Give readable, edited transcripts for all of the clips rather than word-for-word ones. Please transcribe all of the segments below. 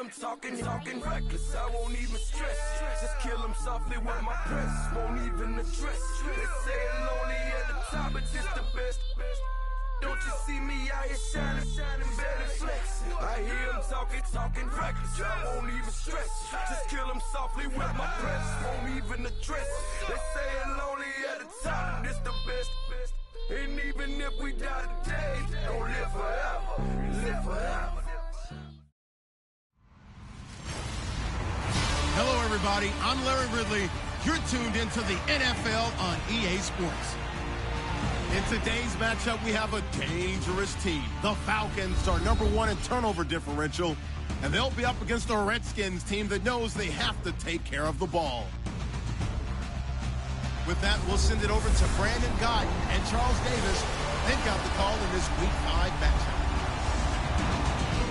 I'm talking reckless, I won't even stress it. Just kill him softly with my press, won't even address it. They say it lonely at the top, but this the best. Don't you see me out here shining, better flexing. I hear him talking reckless, I won't even stress it. Just kill him softly with my press, won't even address it. They say it lonely at the top, this the best. And even if we die today, don't live forever, live forever. Hello, everybody. I'm Larry Ridley. You're tuned into the NFL on EA Sports. In today's matchup, we have a dangerous team. The Falcons are #1 in turnover differential, and they'll be up against the Redskins team that knows they have to take care of the ball. With that, we'll send it over to Brandon Guyton and Charles Davis. They've got the call in this Week 5 matchup.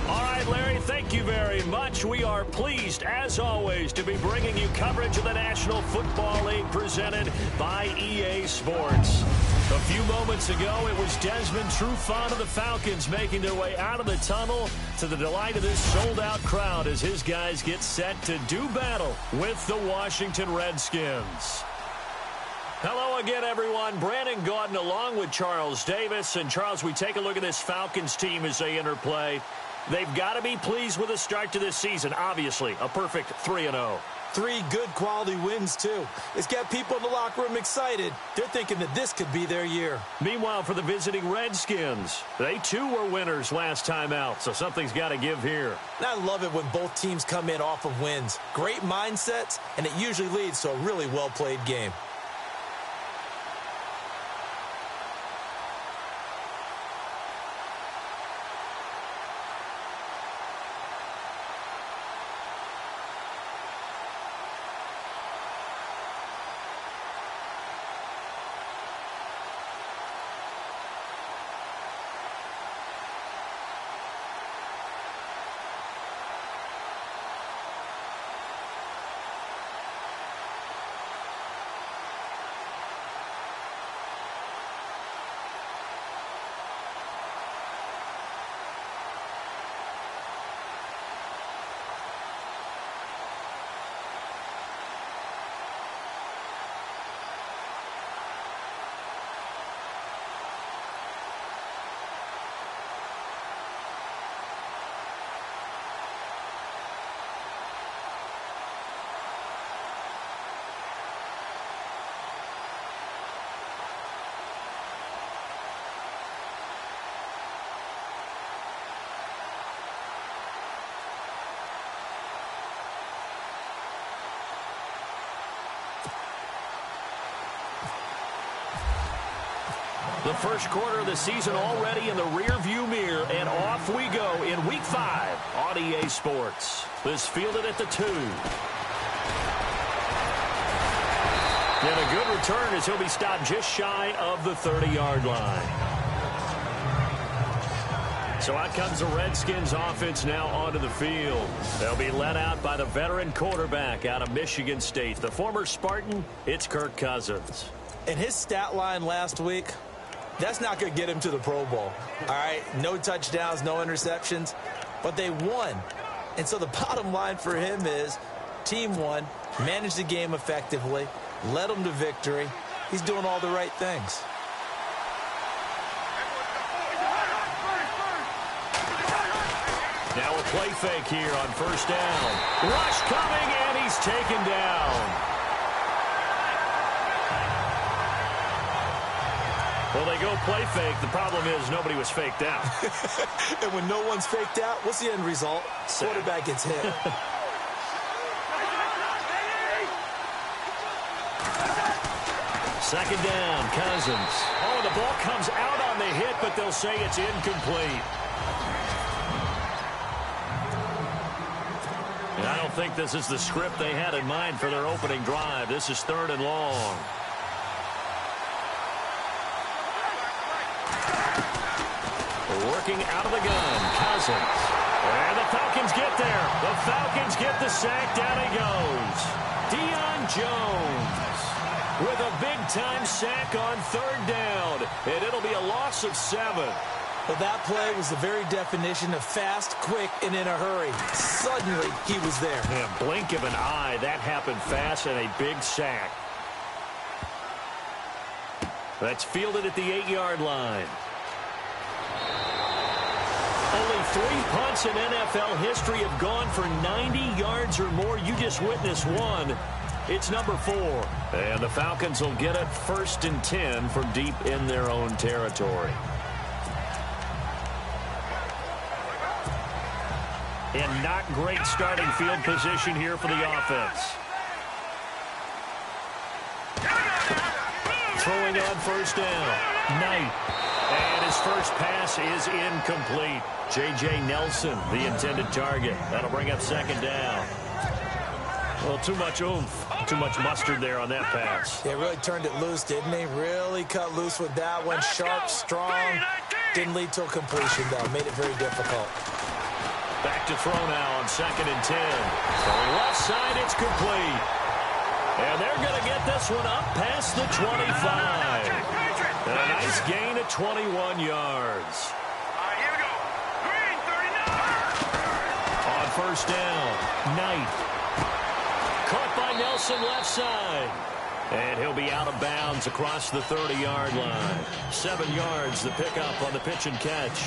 All right, Larry, thank you very much. We are pleased, as always, to be bringing you coverage of the National Football League presented by EA Sports. A few moments ago, it was Desmond Trufant of the Falcons making their way out of the tunnel to the delight of this sold-out crowd as his guys get set to do battle with the Washington Redskins. Hello again, everyone. Brandon Guyton along with Charles Davis. And, Charles, we take a look at this Falcons team as they interplay. They've got to be pleased with the start to this season. Obviously, a perfect 3-0. 3 good quality wins, too. It's got people in the locker room excited. They're thinking that this could be their year. Meanwhile, for the visiting Redskins, they, too, were winners last time out, so something's got to give here. And I love it when both teams come in off of wins. Great mindsets, and it usually leads to a really well-played game. The first quarter of the season already in the rearview mirror, and off we go in Week 5 on EA Sports. This fielded at the 2. And a good return as he'll be stopped just shy of the 30-yard line. So out comes the Redskins offense now onto the field. They'll be led out by the veteran quarterback out of Michigan State. The former Spartan, it's Kirk Cousins. And his stat line last week, that's not going to get him to the Pro Bowl. All right, no touchdowns, no interceptions, but they won. And so the bottom line for him is team won, managed the game effectively, led them to victory. He's doing all the right things. Now a play fake here on first down. Rush coming, and he's taken down. Well, they go play fake. The problem is nobody was faked out. And when no one's faked out, what's the end result? Quarterback gets hit. Second down, Cousins. Oh, the ball comes out on the hit, but they'll say it's incomplete. And I don't think this is the script they had in mind for their opening drive. This is 3rd and long. Working out of the gun, Cousins. And the Falcons get there. The Falcons get the sack. Down he goes. Deion Jones with a big-time sack on 3rd down. And it'll be a loss of 7. Well, that play was the very definition of fast, quick, and in a hurry. Suddenly, he was there. Yeah, blink of an eye. That happened fast and a big sack. That's fielded at the 8-yard line. Only 3 punts in NFL history have gone for 90 yards or more. You just witnessed one. It's number 4. And the Falcons will get it 1st and 10 from deep in their own territory. And not great starting field position here for the offense. Throwing on 1st down. Knight. And his first pass is incomplete. J.J. Nelson, the intended target. That'll bring up 2nd down. Well, too much oomph, too much mustard there on that pass. They really turned it loose, didn't they? Really cut loose with that one. Sharp, strong. Didn't lead to a completion, though. Made it very difficult. Back to throw now on 2nd and 10. Throwing left side, it's complete. And they're going to get this one up past the 25. And a nice gain of 21 yards. Here we go. Green, 39. On 1st down, Knight. Caught by Nelson left side. And he'll be out of bounds across the 30-yard line. 7 yards the pickup on the pitch and catch.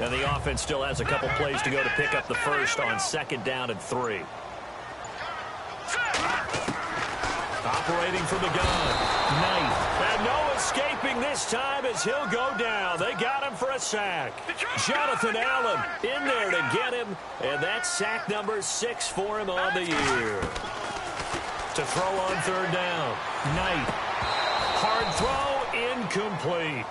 And the offense still has a couple plays to go to pick up the first on 2nd down and 3. Operating from the gun. Knight. And no escaping this time as he'll go down. They got him for a sack. Jonathan Allen in there to get him. And that's sack number 6 for him on the year. To throw on 3rd down. Knight. Hard throw, incomplete.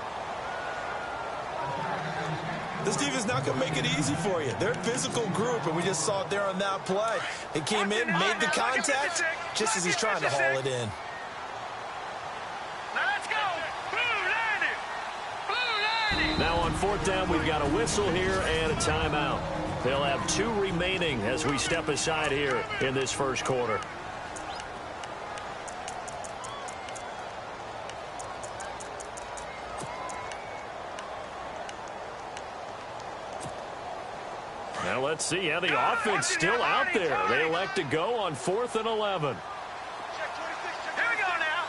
This defense not going to make it easy for you. They're a physical group, and we just saw it there on that play. They came in, made the contact, just as he's trying to haul it in. Now let's go. Blue 90. Now on 4th down, we've got a whistle here and a timeout. They'll have 2 remaining as we step aside here in this first quarter. Now let's see. Yeah, the offense still out there. They elect to go on 4th and 11. Here we go now.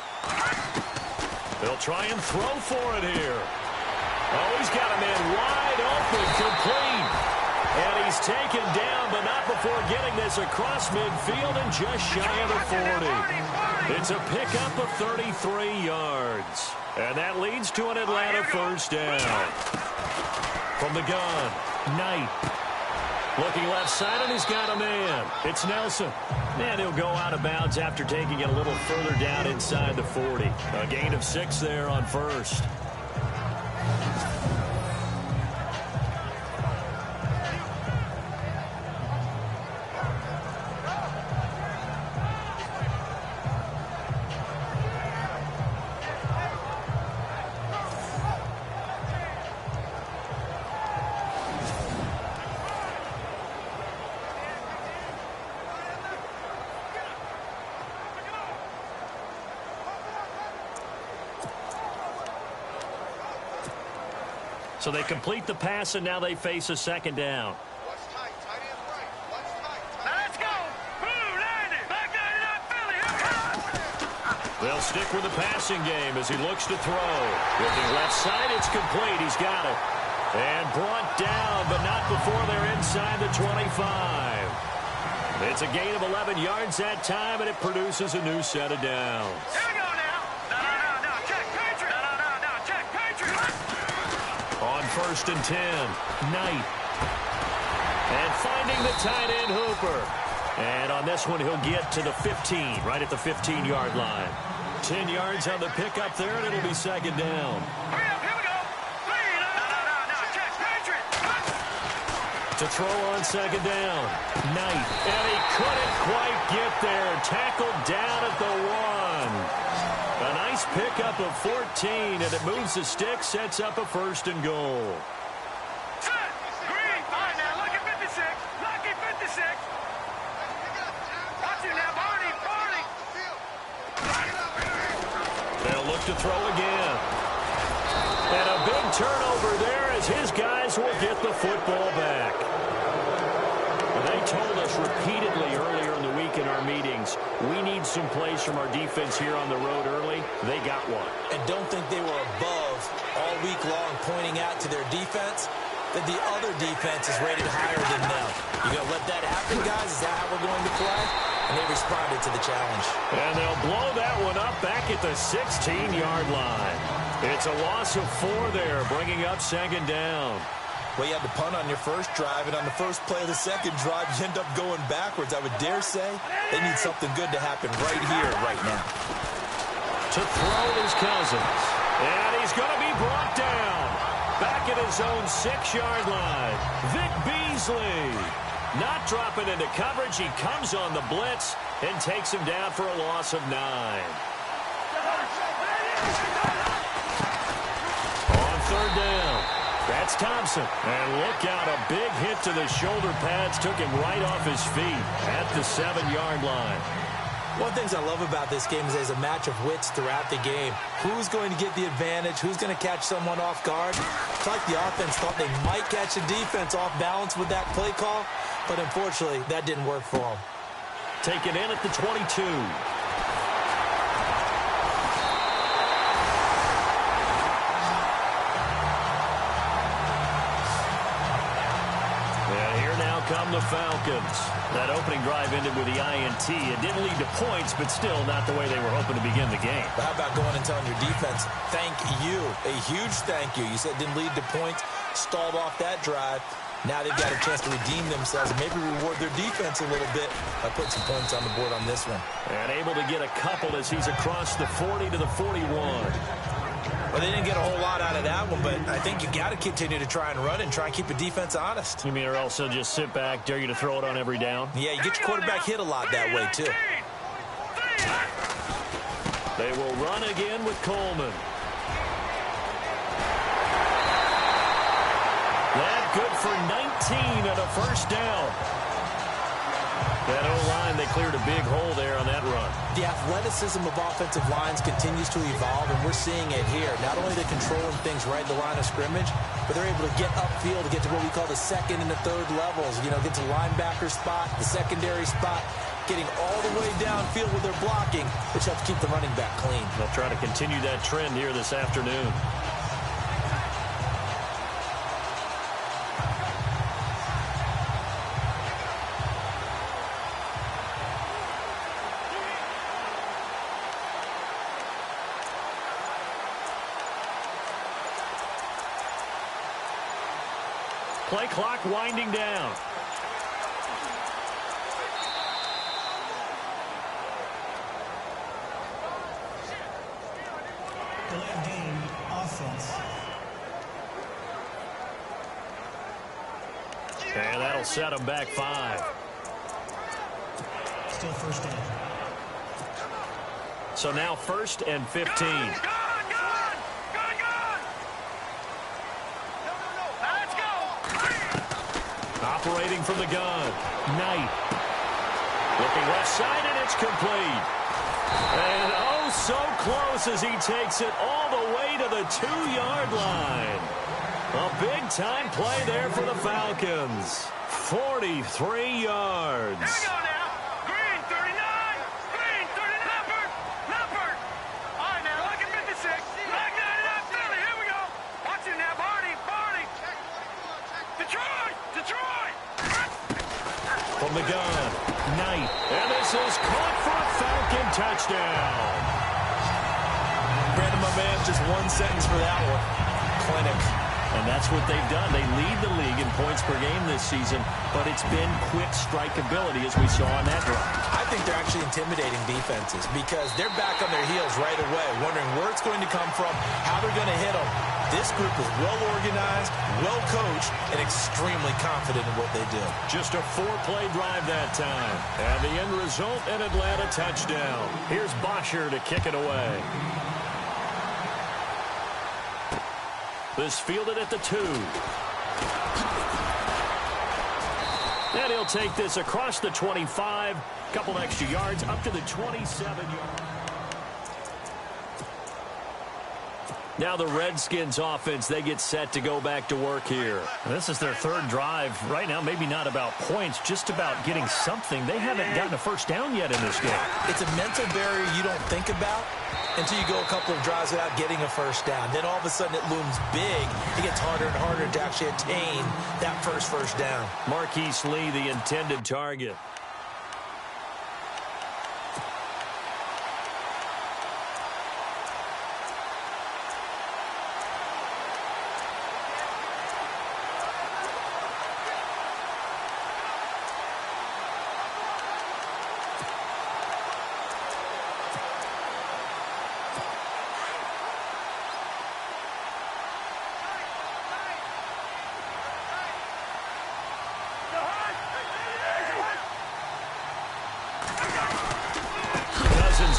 They'll try and throw for it here. Oh, he's got a man wide open, complete. And he's taken down, but not before getting this across midfield and just shy of the 40. It's a pickup of 33 yards. And that leads to an Atlanta 1st down. From the gun, Knight. Looking left side, and he's got a man. It's Nelson. And he'll go out of bounds after taking it a little further down inside the 40. A gain of 6 there on 1st. So they complete the pass, and now they face a 2nd down. Let's go. Blue 90. Black 99 Philly. Here comes. They'll stick with the passing game as he looks to throw. Looking left side, it's complete. He's got it. And brought down, but not before they're inside the 25. It's a gain of 11 yards that time, and it produces a new set of downs. Here we go now. No. Check Patriot. No. Check Patriot. On 1st and 10, Knight. And finding the tight end, Hooper. And on this one, he'll get to the 15, right at the 15-yard line. 10 yards on the pickup there, and it'll be 2nd down. Hurry up, here we go. No. Check Patriot. To throw on 2nd down, Knight. And he couldn't quite get there. Tackled down at the 1. Nice pickup of 14, and it moves the stick, sets up a 1st and goal. Set. Green. All right, now, lucky 56. Lucky 56. Watch it now, Barney. Barney. They'll look to throw again. And a big turnover there as his guys will get the football back. They told us repeatedly earlier in the week in our meetings, we need some plays from our defense here on the road early. They got one. And don't think they were above all week long pointing out to their defense that the other defense is rated higher than them. You going to let that happen, guys? Is that how we're going to play? And they responded to the challenge. And they'll blow that one up back at the 16-yard line. It's a loss of 4 there, bringing up 2nd down. Well, you had to punt on your first drive, and on the first play of the second drive, you end up going backwards. I would dare say they need something good to happen right here, right now. To throw his Cousins. And he's going to be brought down. Back at his own 6-yard line. Vic Beasley. Not dropping into coverage. He comes on the blitz and takes him down for a loss of 9. On 3rd down. That's Thompson. And look out, a big hit to the shoulder pads. Took him right off his feet at the 7-yard line. One of the things I love about this game is there's a match of wits throughout the game. Who's going to get the advantage? Who's going to catch someone off guard? It's like the offense thought they might catch the defense off balance with that play call, but unfortunately, that didn't work for them. Taken in at the 22. Come the Falcons. That opening drive ended with the INT. It didn't lead to points, but still not the way they were hoping to begin the game. But how about going and telling your defense, thank you, a huge thank you. You said it didn't lead to points, stalled off that drive. Now they've got a chance to redeem themselves and maybe reward their defense a little bit by putting some points on the board on this one. And able to get a couple as he's across the 40 to the 41. Well, they didn't get a whole lot out of that one, but I think you got to continue to try and run and try and keep the defense honest. You mean or else they'll just sit back, dare you to throw it on every down? Yeah, you get your quarterback hit a lot that way, too. They will run again with Coleman. That good for 19 and a 1st down. That O-line, they cleared a big hole there on that run. The athleticism of offensive lines continues to evolve, and we're seeing it here. Not only are they controlling things right at the line of scrimmage, but they're able to get upfield to get to what we call the 2nd and the 3rd levels. You know, get to the linebacker spot, the secondary spot, getting all the way downfield with their blocking, which helps keep the running back clean. They'll try to continue that trend here this afternoon. Play clock winding down. Delay game, offense. And that'll set them back 5. Still 1st down. So now 1st and 15. Operating from the gun. Knight. Looking left side, and it's complete. And oh, so close as he takes it all the way to the 2-yard line. A big-time play there for the Falcons. 43 yards. Here we go now. Green, 39. Green, 39. Leopard. All right, now, look at 56. Back 99, Philly. Here we go. Watch it now, Barney. Detroit. From the gun, Knight. And this is caught for a Falcon touchdown. Brandon, my man, just one sentence for that one. Clinic. And that's what they've done. They lead the league in points per game this season, but it's been quick strikeability as we saw on that drive. I think they're actually intimidating defenses because they're back on their heels right away, wondering where it's going to come from, how they're going to hit them. This group is well-organized, well-coached, and extremely confident in what they do. Just a 4-play drive that time. And the end result, an Atlanta touchdown. Here's Bosher to kick it away. This fielded at the 2. And he'll take this across the 25. Couple extra yards up to the 27-yard. Now the Redskins offense, they get set to go back to work here. This is their third drive. Right now, maybe not about points, just about getting something. They haven't gotten a first down yet in this game. It's a mental barrier you don't think about until you go a couple of drives without getting a first down. Then all of a sudden it looms big. It gets harder and harder to actually attain that first down. Marquise Lee, the intended target.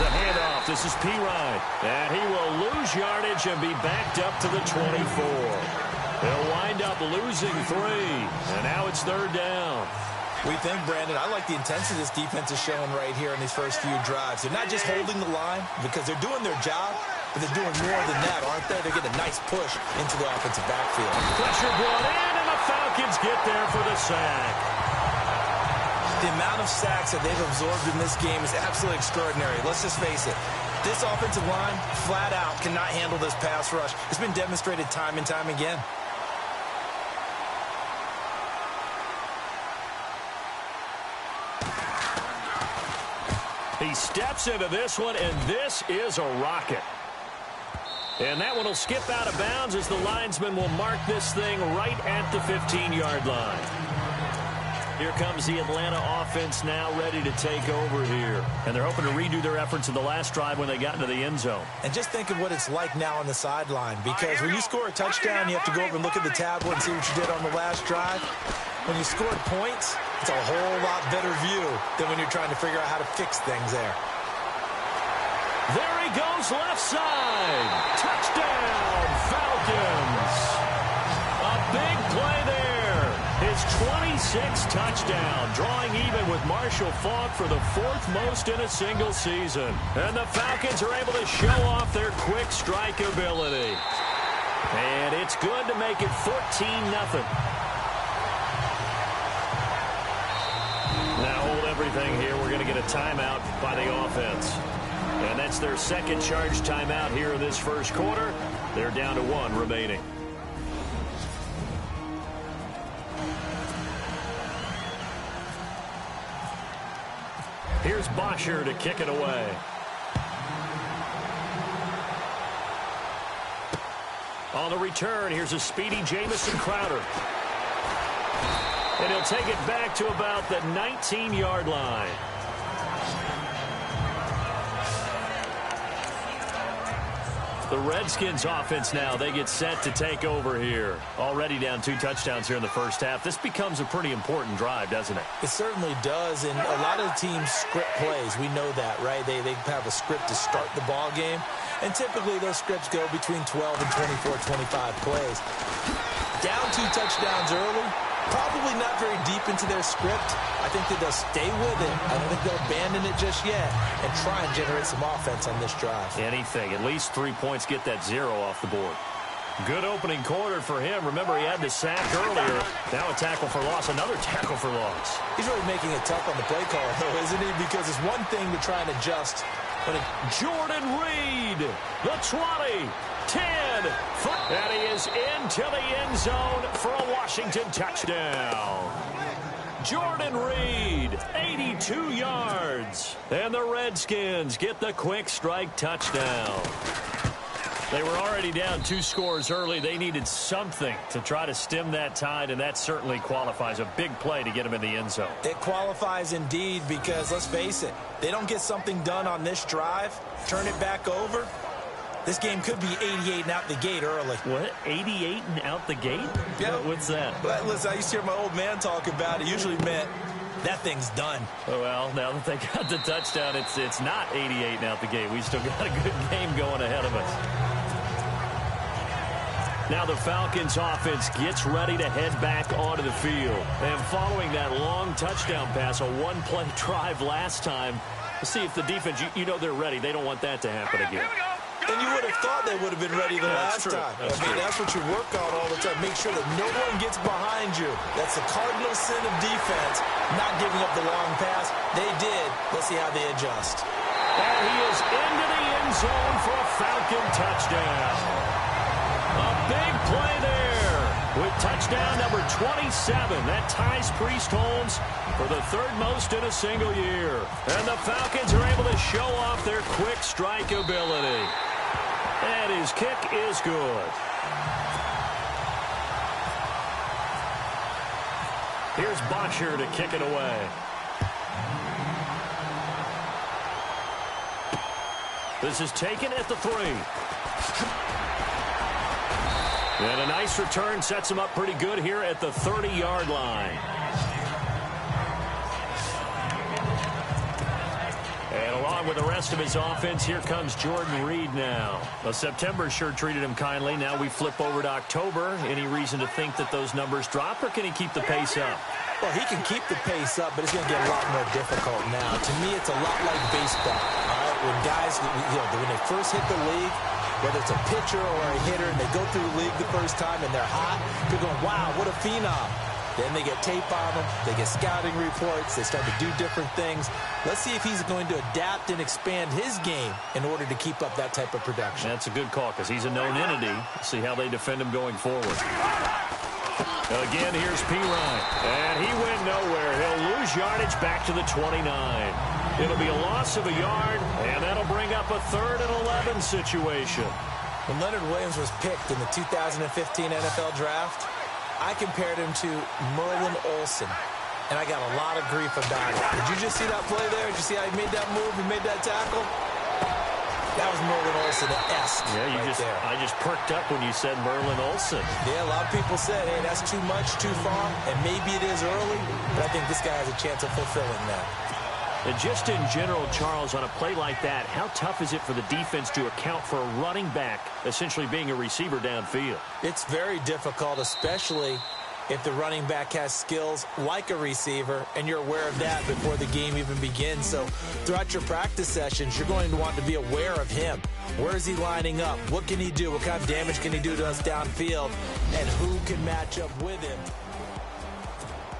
A handoff. This is P-Ryan. And he will lose yardage and be backed up to the 24. They'll wind up losing 3. And now it's third down. We think, Brandon, I like the intensity this defense is showing right here in these first few drives. They're not just holding the line because they're doing their job, but they're doing more than that, aren't they? They're getting a nice push into the offensive backfield. Pressure brought in, and the Falcons get there for the sack. The amount of sacks that they've absorbed in this game is absolutely extraordinary. Let's just face it. This offensive line, flat out, cannot handle this pass rush. It's been demonstrated time and time again. He steps into this one, and this is a rocket. And that one will skip out of bounds as the linesman will mark this thing right at the 15-yard line. Here comes the Atlanta offense now ready to take over here. And they're hoping to redo their efforts in the last drive when they got into the end zone. And just think of what it's like now on the sideline, because when you score a touchdown, you have to go over and look at the tablet and see what you did on the last drive. When you scored points, it's a whole lot better view than when you're trying to figure out how to fix things there. There he goes left side. Touchdown, Falcons. A big play there. His 26th touchdown, drawing even with Marshall Faulk for the 4th most in a single season. And the Falcons are able to show off their quick strike ability. And it's good to make it 14-0. Now hold everything here. We're going to get a timeout by the offense. And that's their second charge timeout here in this first quarter. They're down to 1 remaining. Here's Bosher to kick it away. On the return, here's a speedy Jamison Crowder. And he'll take it back to about the 19-yard line. The Redskins offense now, they get set to take over here. Already down 2 touchdowns here in the first half. This becomes a pretty important drive, doesn't it? It certainly does, and a lot of teams script plays. We know that, right? They have a script to start the ball game, and typically those scripts go between 12 and 24, 25 plays. Down 2 touchdowns early, probably not very deep into their script. I think that they'll stay with it. I don't think they'll abandon it just yet and try and generate some offense on this drive. Anything. At least 3 points, get that 0 off the board. Good opening quarter for him. Remember, he had the sack earlier. Now a tackle for loss, another tackle for loss. He's really making it tough on the play caller, though, isn't he? Because it's one thing to try and adjust. Jordan Reed, the 20, 10, and he is into the end zone for a Washington touchdown. Jordan Reed, 82 yards. And the Redskins get the quick strike touchdown. They were already down 2 scores early. They needed something to try to stem that tide, and that certainly qualifies. A big play to get them in the end zone. It qualifies indeed because, let's face it, they don't get something done on this drive, turn it back over, this game could be 88 and out the gate early. What? 88 and out the gate? Yeah. What's that? But listen, I used to hear my old man talk about it. Usually meant that thing's done. Well, now that they got the touchdown, it's not 88 and out the gate. We still got a good game going ahead of us. Now the Falcons offense gets ready to head back onto the field. And following that long touchdown pass, a one-play drive last time, let's see if the defense, you know they're ready. They don't want that to happen again. And you would have thought they would have been ready the last time. That's what you work on all the time. Make sure that no one gets behind you. That's the cardinal sin of defense, not giving up the long pass. They did. Let's see how they adjust. And he is into the end zone for a Falcon touchdown. A big play there with touchdown number 27. That ties Priest Holmes for the third most in a single year. And the Falcons are able to show off their quick strike ability. And his kick is good. Here's Bocher to kick it away. This is taken at the 3. And a nice return sets him up pretty good here at the 30-yard line. And along with the rest of his offense, here comes Jordan Reed now. Well, September sure treated him kindly. Now we flip over to October. Any reason to think that those numbers drop, or can he keep the pace up? Well, he can keep the pace up, but it's going to get a lot more difficult now. To me, it's a lot like baseball. All right, when guys, when they first hit the league, whether it's a pitcher or a hitter, and they go through the league the first time and they're hot, they're going, wow, what a phenom. Then they get tape on them, they get scouting reports, they start to do different things. Let's see if he's going to adapt and expand his game in order to keep up that type of production. That's a good call because he's a known entity. See how they defend him going forward. Again, here's P. Ryan. And he went nowhere. He'll lose yardage back to the 29. It'll be a loss of a yard, and that'll bring up a 3rd and 11 situation. When Leonard Williams was picked in the 2015 NFL Draft, I compared him to Merlin Olsen, and I got a lot of grief about it. Did you just see that play there? Did you see how he made that move? He made that tackle? That was Merlin Olsen-esque. Yeah, I just perked up when you said Merlin Olsen. Yeah, a lot of people said, hey, that's too much, too far, and maybe it is early, but I think this guy has a chance of fulfilling that. And just in general, Charles, on a play like that, how tough is it for the defense to account for a running back essentially being a receiver downfield? It's very difficult, especially if the running back has skills like a receiver, and you're aware of that before the game even begins. So throughout your practice sessions, you're going to want to be aware of him. Where is he lining up? What can he do? What kind of damage can he do to us downfield? And who can match up with him?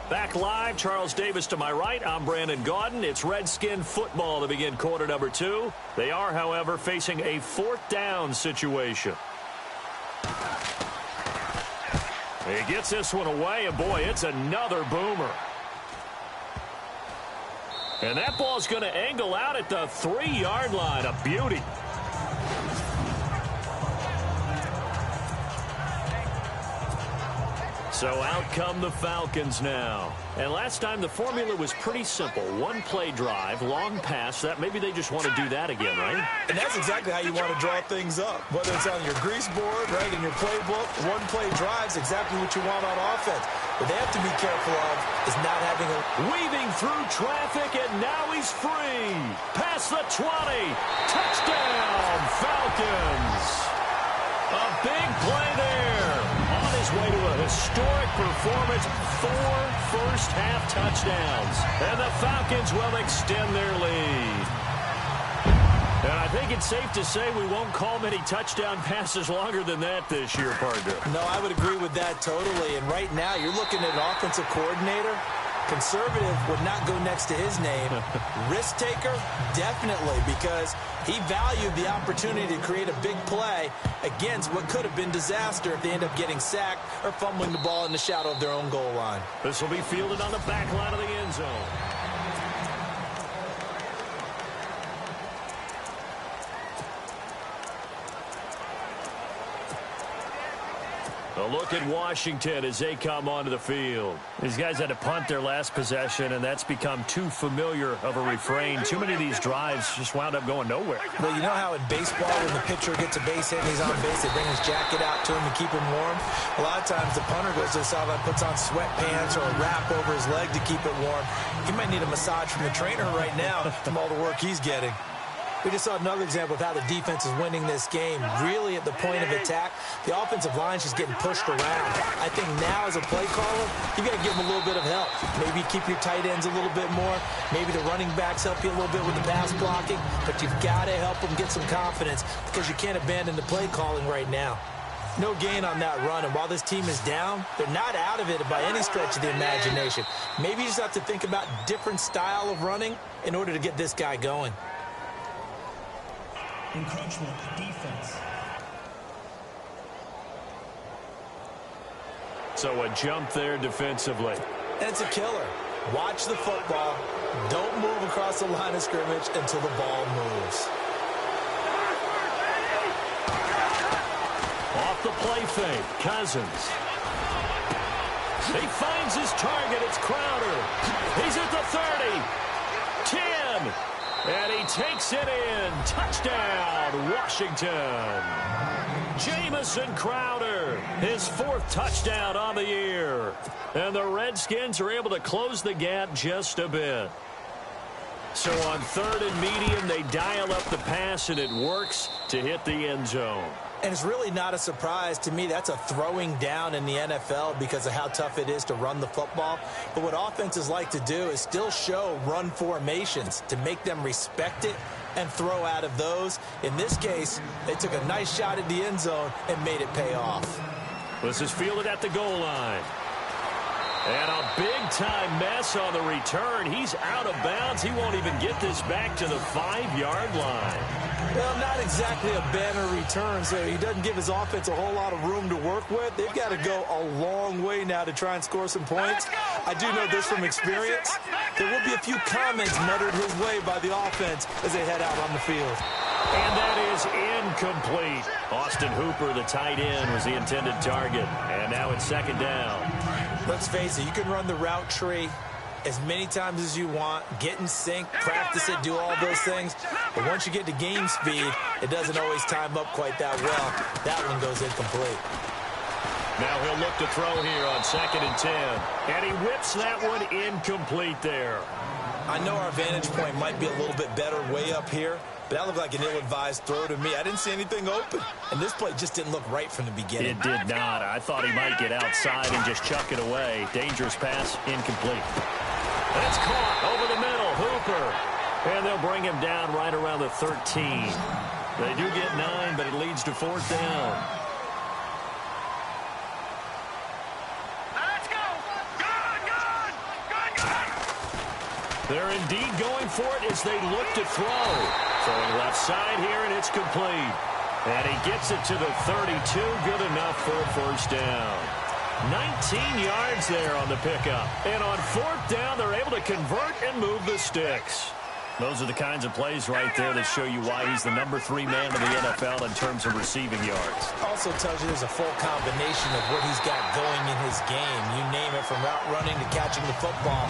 Back live, Charles Davis to my right. I'm Brandon Gaudin. It's Redskin football to begin quarter number 2. They are, however, facing a 4th down situation. He gets this one away, and boy, it's another boomer. And that ball's going to angle out at the 3-yard line. A beauty. So out come the Falcons now. And last time the formula was pretty simple. One-play drive, long pass. That maybe they just want to do that again, right? And that's exactly how you want to draw things up. Whether it's on your grease board, right, in your playbook, one-play drive's exactly what you want on offense. What they have to be careful of is not having a... Weaving through traffic, and now he's free. Past the 20. Touchdown, Falcons. A big play there. On his way to a historic performance, 4 first-half touchdowns. And the Falcons will extend their lead. And I think it's safe to say we won't call many touchdown passes longer than that this year, partner. No, I would agree with that totally. And right now, you're looking at an offensive coordinator. Conservative would not go next to his name. Risk taker, definitely, because he valued the opportunity to create a big play against what could have been disaster if they end up getting sacked or fumbling the ball in the shadow of their own goal line. This will be fielded on the back line of the end zone. A look at Washington as they come onto the field. These guys had to punt their last possession, and that's become too familiar of a refrain. Too many of these drives just wound up going nowhere. Well, you know how in baseball, when the pitcher gets a base hit and he's on base, they bring his jacket out to him to keep him warm? A lot of times the punter goes to the sideline, puts on sweatpants or a wrap over his leg to keep it warm. He might need a massage from the trainer right now from all the work he's getting. We just saw another example of how the defense is winning this game. Really at the point of attack, the offensive line is just getting pushed around. I think now as a play caller, you got to give them a little bit of help. Maybe keep your tight ends a little bit more. Maybe the running backs help you a little bit with the pass blocking. But you've got to help them get some confidence because you can't abandon the play calling right now. No gain on that run, and while this team is down, they're not out of it by any stretch of the imagination. Maybe you just have to think about different style of running in order to get this guy going. Encroachment defense. So a jump there defensively. And it's a killer. Watch the football. Don't move across the line of scrimmage until the ball moves. Off the play fake, Cousins. He finds his target. It's Crowder. He's at the 30. 10. And he takes it in. Touchdown, Washington. Jamison Crowder, his 4th touchdown on the year. And the Redskins are able to close the gap just a bit. So on 3rd and medium, they dial up the pass, and it works to hit the end zone. And it's really not a surprise to me. That's a throwing down in the NFL because of how tough it is to run the football. But what offenses like to do is still show run formations to make them respect it and throw out of those. In this case, they took a nice shot at the end zone and made it pay off. This is fielded at the goal line. And a big-time mess on the return. He's out of bounds. He won't even get this back to the 5-yard line. Well, not exactly a banner return, so he doesn't give his offense a whole lot of room to work with. They've got to go a long way now to try and score some points. I do know this from experience. There will be a few comments muttered his way by the offense as they head out on the field. And that is incomplete. Austin Hooper, the tight end, was the intended target. And now it's 2nd down. Let's face it, you can run the route tree as many times as you want, get in sync, practice it, do all those things. But once you get to game speed, it doesn't always time up quite that well. That one goes incomplete. Now he'll look to throw here on 2nd and 10. And he whips that one incomplete there. I know our vantage point might be a little bit better way up here, but that looked like an ill-advised throw to me. I didn't see anything open, and this play just didn't look right from the beginning. It did not. I thought he might get outside and just chuck it away. Dangerous pass, incomplete. That's caught over the middle, Hooper. And they'll bring him down right around the 13. They do get 9, but it leads to 4th down. Let's go! Good! They're indeed going for it as they look to throw. Throwing left side here, and it's complete. And he gets it to the 32. Good enough for a 1st down. 19 yards there on the pickup. And on 4th down, they're able to convert and move the sticks. Those are the kinds of plays right there that show you why he's the number 3 man in the NFL in terms of receiving yards. Also tells you there's a full combination of what he's got going in his game. You name it, from route running to catching the football.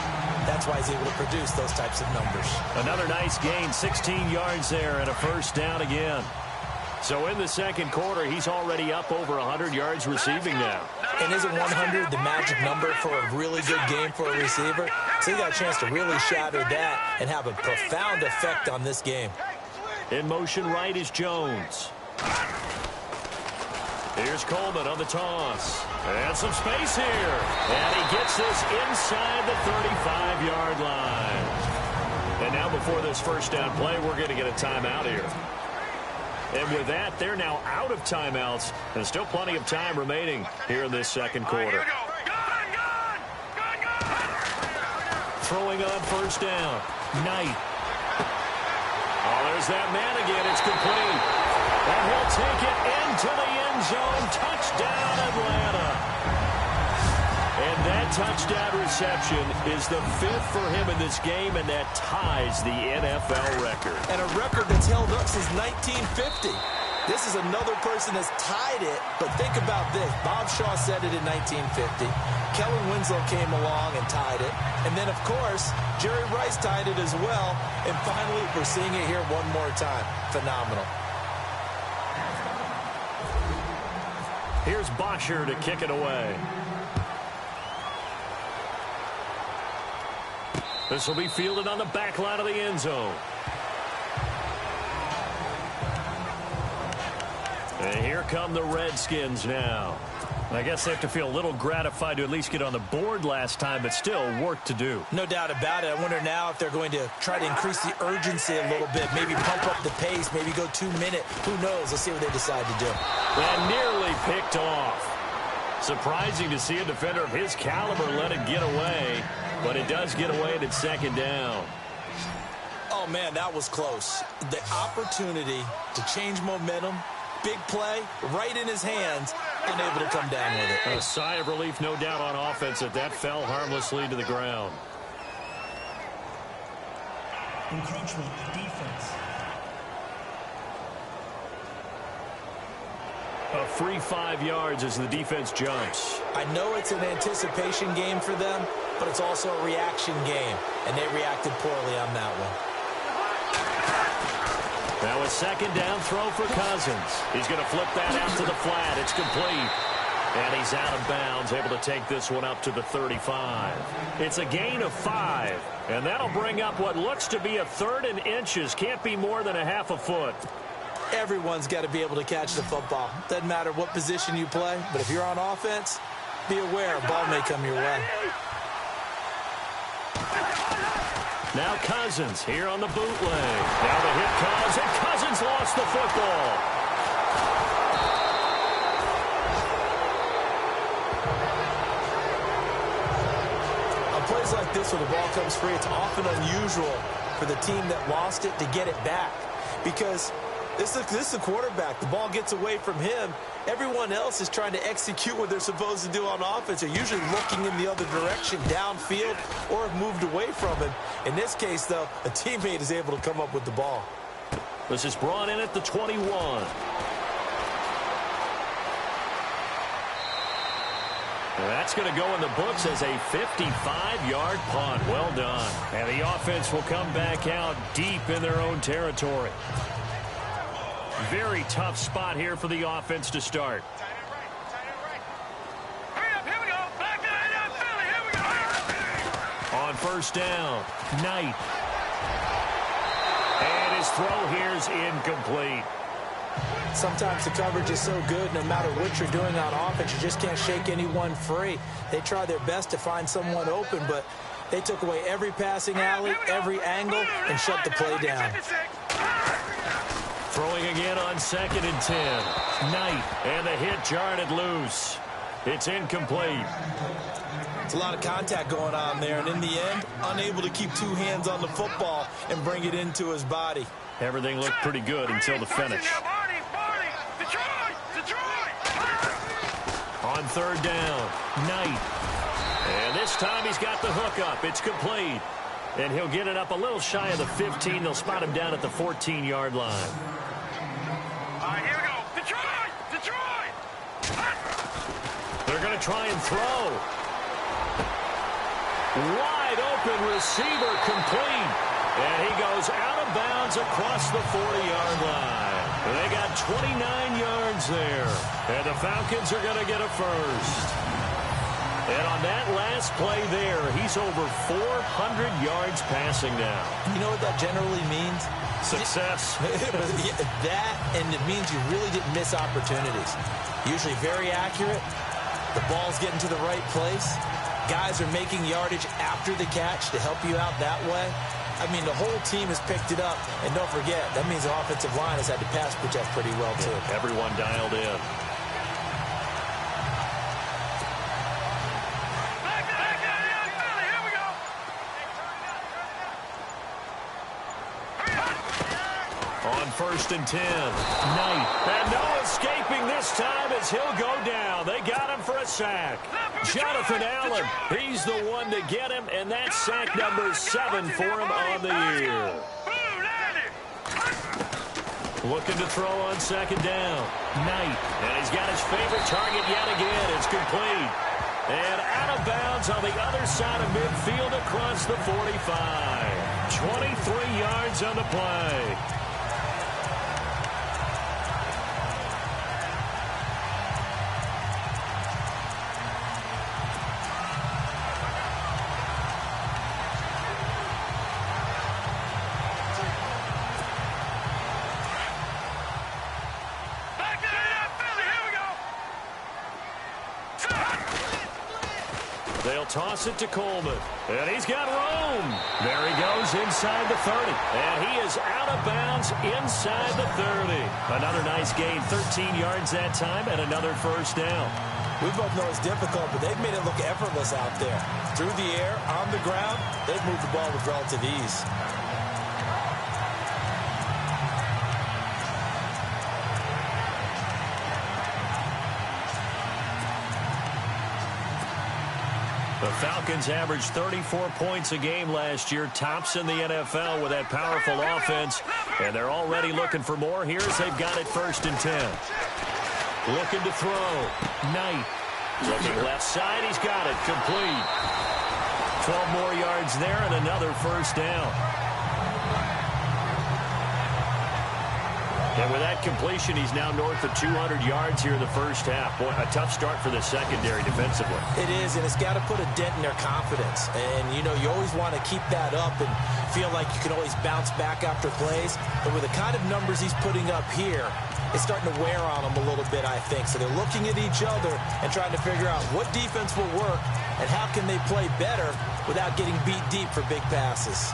That's why he's able to produce those types of numbers. Another nice gain, 16 yards there, and a 1st down again. So in the 2nd quarter, he's already up over 100 yards receiving now. And isn't 100 the magic number for a really good game for a receiver? So he got a chance to really shatter that and have a profound effect on this game. In motion right is Jones. Here's Coleman on the toss. And some space here. And he gets this inside the 35-yard line. And now before this 1st down play, we're going to get a timeout here. And with that, they're now out of timeouts. There's still plenty of time remaining here in this 2nd quarter. Throwing on 1st down. Knight. Oh, there's that man again. It's complete. And he'll take it into the end zone. Touchdown, Atlanta. And that touchdown reception is the 5th for him in this game, and that ties the NFL record. And a record that's held up since 1950. This is another person that's tied it, but think about this. Bob Shaw said it in 1950. Kellen Winslow came along and tied it. And then, of course, Jerry Rice tied it as well. And finally, we're seeing it here one more time. Phenomenal. Here's Bosher to kick it away. This will be fielded on the back line of the end zone. And here come the Redskins now. I guess they have to feel a little gratified to at least get on the board last time, but still work to do. No doubt about it. I wonder now if they're going to try to increase the urgency a little bit, maybe pump up the pace, maybe go 2 minute. Who knows? Let's see what they decide to do. And nearly picked off. Surprising to see a defender of his caliber let it get away, but it does get away and it's second down. Oh, man, that was close. The opportunity to change momentum, big play, right in his hands, unable to come down with it. A sigh of relief, no doubt, on offense that fell harmlessly to the ground. Encroachment defense. A free 5 yards as the defense jumps. I know it's an anticipation game for them, but it's also a reaction game, and they reacted poorly on that one. Now a second down throw for Cousins. He's going to flip that out to the flat. It's complete. And he's out of bounds, able to take this one up to the 35. It's a gain of 5, and that'll bring up what looks to be a 3rd and inches. Can't be more than a half a foot. Everyone's got to be able to catch the football. Doesn't matter what position you play, but if you're on offense, be aware a ball may come your way. Now Cousins here on the bootleg. Now the hit comes, and Cousins lost the football. On plays like this where the ball comes free, it's often unusual for the team that lost it to get it back, because this is the quarterback. The ball gets away from him. Everyone else is trying to execute what they're supposed to do on offense. They're usually looking in the other direction, downfield, or have moved away from him. In this case, though, a teammate is able to come up with the ball. This is brought in at the 21. That's going to go in the books as a 55-yard punt. Well done. And the offense will come back out deep in their own territory. Very tough spot here for the offense to start. Hurry up, here we go. Back line up, Philly, here we go. On first down, Knight. And his throw here is incomplete. Sometimes the coverage is so good, no matter what you're doing on offense, you just can't shake anyone free. They try their best to find someone open, but they took away every passing alley, every angle, and shut the play down. Throwing again on 2nd and 10. Knight, and the hit jarred it loose. It's incomplete. It's a lot of contact going on there, and in the end, unable to keep 2 hands on the football and bring it into his body. Everything looked pretty good until the finish. On 3rd down, Knight. And this time he's got the hook up. It's complete. And he'll get it up a little shy of the 15. They'll spot him down at the 14-yard line. All right, here we go. Detroit! Detroit! They're going to try and throw. Wide open receiver, complete. And he goes out of bounds across the 40-yard line. They got 29 yards there. And the Falcons are going to get a first. And on that last play there, he's over 400 yards passing now. You know what that generally means? Success. That, and it means you really didn't miss opportunities. Usually very accurate. The ball's getting to the right place. Guys are making yardage after the catch to help you out that way. I mean, the whole team has picked it up. And don't forget, that means the offensive line has had to pass protect pretty well, too. Yeah, everyone dialed in. On 1st and 10, Knight. And no escaping this time as he'll go down. They got him for a sack. Jonathan Allen, he's the one to get him, and that's sack number 7 for him on the year. Looking to throw on 2nd down. Knight. And he's got his favorite target yet again. It's complete. And out of bounds on the other side of midfield across the 45. 23 yards on the play. They'll toss it to Coleman. And he's got room. There he goes inside the 30. And he is out of bounds inside the 30. Another nice gain, 13 yards that time, and another first down. We both know it's difficult, but they've made it look effortless out there. Through the air, on the ground, they've moved the ball with relative ease. The Falcons averaged 34 points a game last year, tops in the NFL with that powerful offense, and they're already looking for more here as they've got it 1st and 10. Looking to throw. Knight. Looking left side. He's got it. Complete. 12 more yards there and another first down. And with that completion, he's now north of 200 yards here in the first half. Boy, a tough start for the secondary defensively. It is, and it's got to put a dent in their confidence. And, you know, you always want to keep that up and feel like you can always bounce back after plays. But with the kind of numbers he's putting up here, it's starting to wear on them a little bit, I think. So they're looking at each other and trying to figure out what defense will work and how can they play better without getting beat deep for big passes.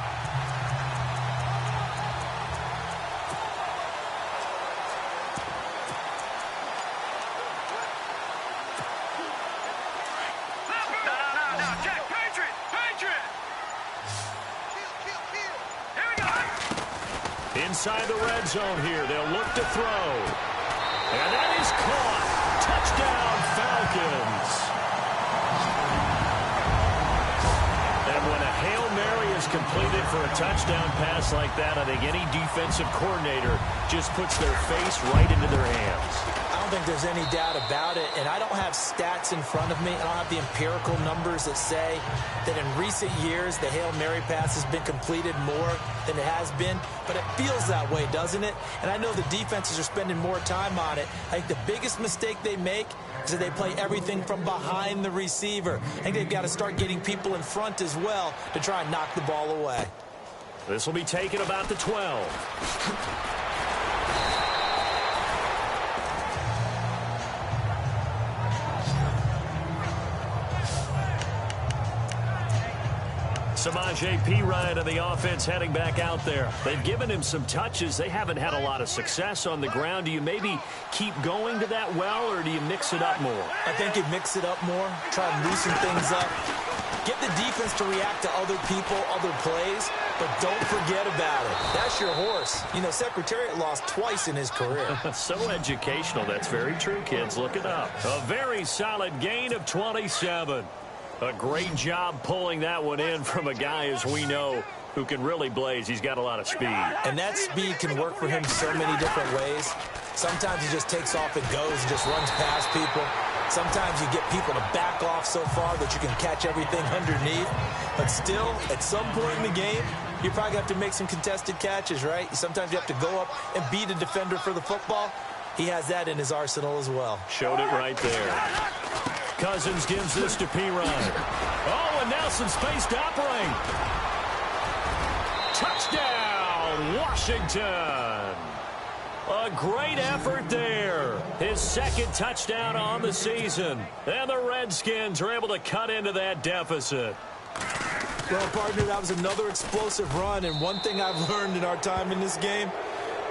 Inside the red zone here, they'll look to throw. And that is caught. Touchdown, Falcons. And when a Hail Mary is completed for a touchdown pass like that, I think any defensive coordinator just puts their face right into their hands. I don't think there's any doubt about it, and I don't have stats in front of me. I don't have the empirical numbers that say that in recent years the Hail Mary pass has been completed more than it has been, but it feels that way, doesn't it? And I know the defenses are spending more time on it. I think the biggest mistake they make is that they play everything from behind the receiver. I think they've got to start getting people in front as well to try and knock the ball away. This will be taken about the 12. Samaje Perine of the offense heading back out there. They've given him some touches. They haven't had a lot of success on the ground. Do you maybe keep going to that well, or do you mix it up more? I think you mix it up more, try and loosen things up. Get the defense to react to other people, other plays, but don't forget about it. That's your horse. You know, Secretariat lost twice in his career. So educational. That's very true, kids. Look it up. A very solid gain of 27. A great job pulling that one in from a guy, as we know, who can really blaze. He's got a lot of speed. And that speed can work for him so many different ways. Sometimes he just takes off and goes and just runs past people. Sometimes you get people to back off so far that you can catch everything underneath. But still, at some point in the game, you probably have to make some contested catches, right? Sometimes you have to go up and beat a defender for the football. He has that in his arsenal as well. Showed it right there. Cousins gives this to Perine. Oh, and Nelson space to operate. Touchdown, Washington. A great effort there. His second touchdown on the season. And the Redskins are able to cut into that deficit. Well, partner, that was another explosive run. And one thing I've learned in our time in this game,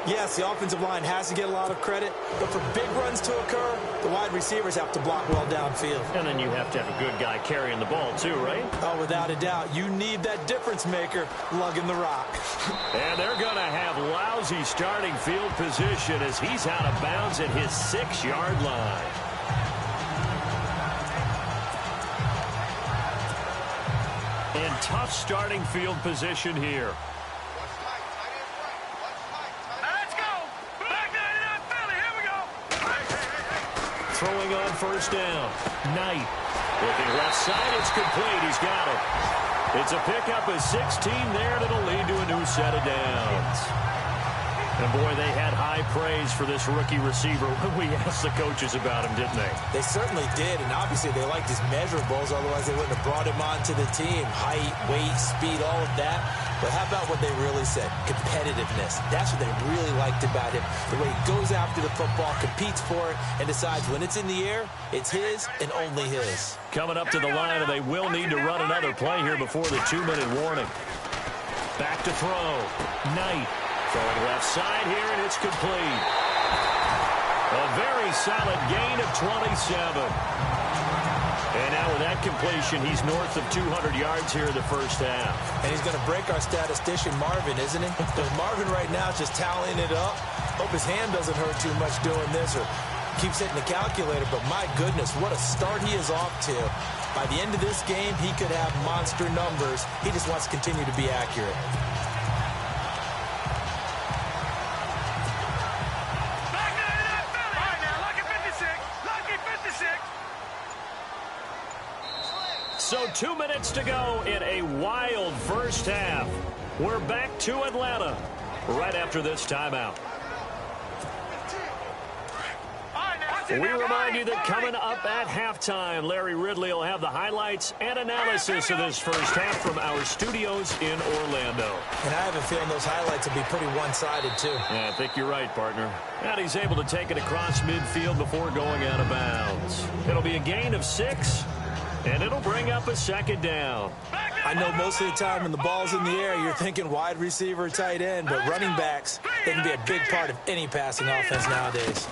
yes, the offensive line has to get a lot of credit, but for big runs to occur, the wide receivers have to block well downfield. And then you have to have a good guy carrying the ball too, right? Oh, without a doubt. You need that difference maker lugging the rock. And they're going to have lousy starting field position as he's out of bounds at his 6-yard line. And tough starting field position here. Throwing on first down. Knight. Looking left side. It's complete. He's got it. It's a pickup of 16 there, and it'll lead to a new set of downs. And, boy, they had high praise for this rookie receiver when we asked the coaches about him, didn't they? They certainly did, and obviously they liked his measurables. Otherwise, they wouldn't have brought him onto the team. Height, weight, speed, all of that. But how about what they really said? Competitiveness. That's what they really liked about him. The way he goes after the football, competes for it, and decides when it's in the air, it's his and only his. Coming up to the line, and they will need to run another play here before the 2-minute warning. Back to throw. Knight throwing left side here, and it's complete. A very solid gain of 27. And now with that completion, he's north of 200 yards here in the first half. And he's going to break our statistician, Marvin, isn't he? Because Marvin right now is just tallying it up. Hope his hand doesn't hurt too much doing this or keeps hitting the calculator. But my goodness, what a start he is off to. By the end of this game, he could have monster numbers. He just wants to continue to be accurate. So 2 minutes to go in a wild first half. We're back to Atlanta right after this timeout. We remind you that coming up at halftime, Larry Ridley will have the highlights and analysis of this first half from our studios in Orlando. And I have a feeling those highlights will be pretty one-sided, too. Yeah, I think you're right, partner. And he's able to take it across midfield before going out of bounds. It'll be a gain of 6, and it'll bring up a second down. I know most of the time when the ball's in the air, you're thinking wide receiver, tight end, but running backs, they can be a big part of any passing offense nowadays.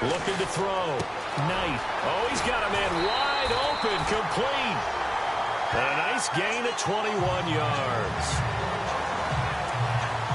Looking to throw. Knight. Oh, he's got a man wide open, complete. And a nice gain of 21 yards.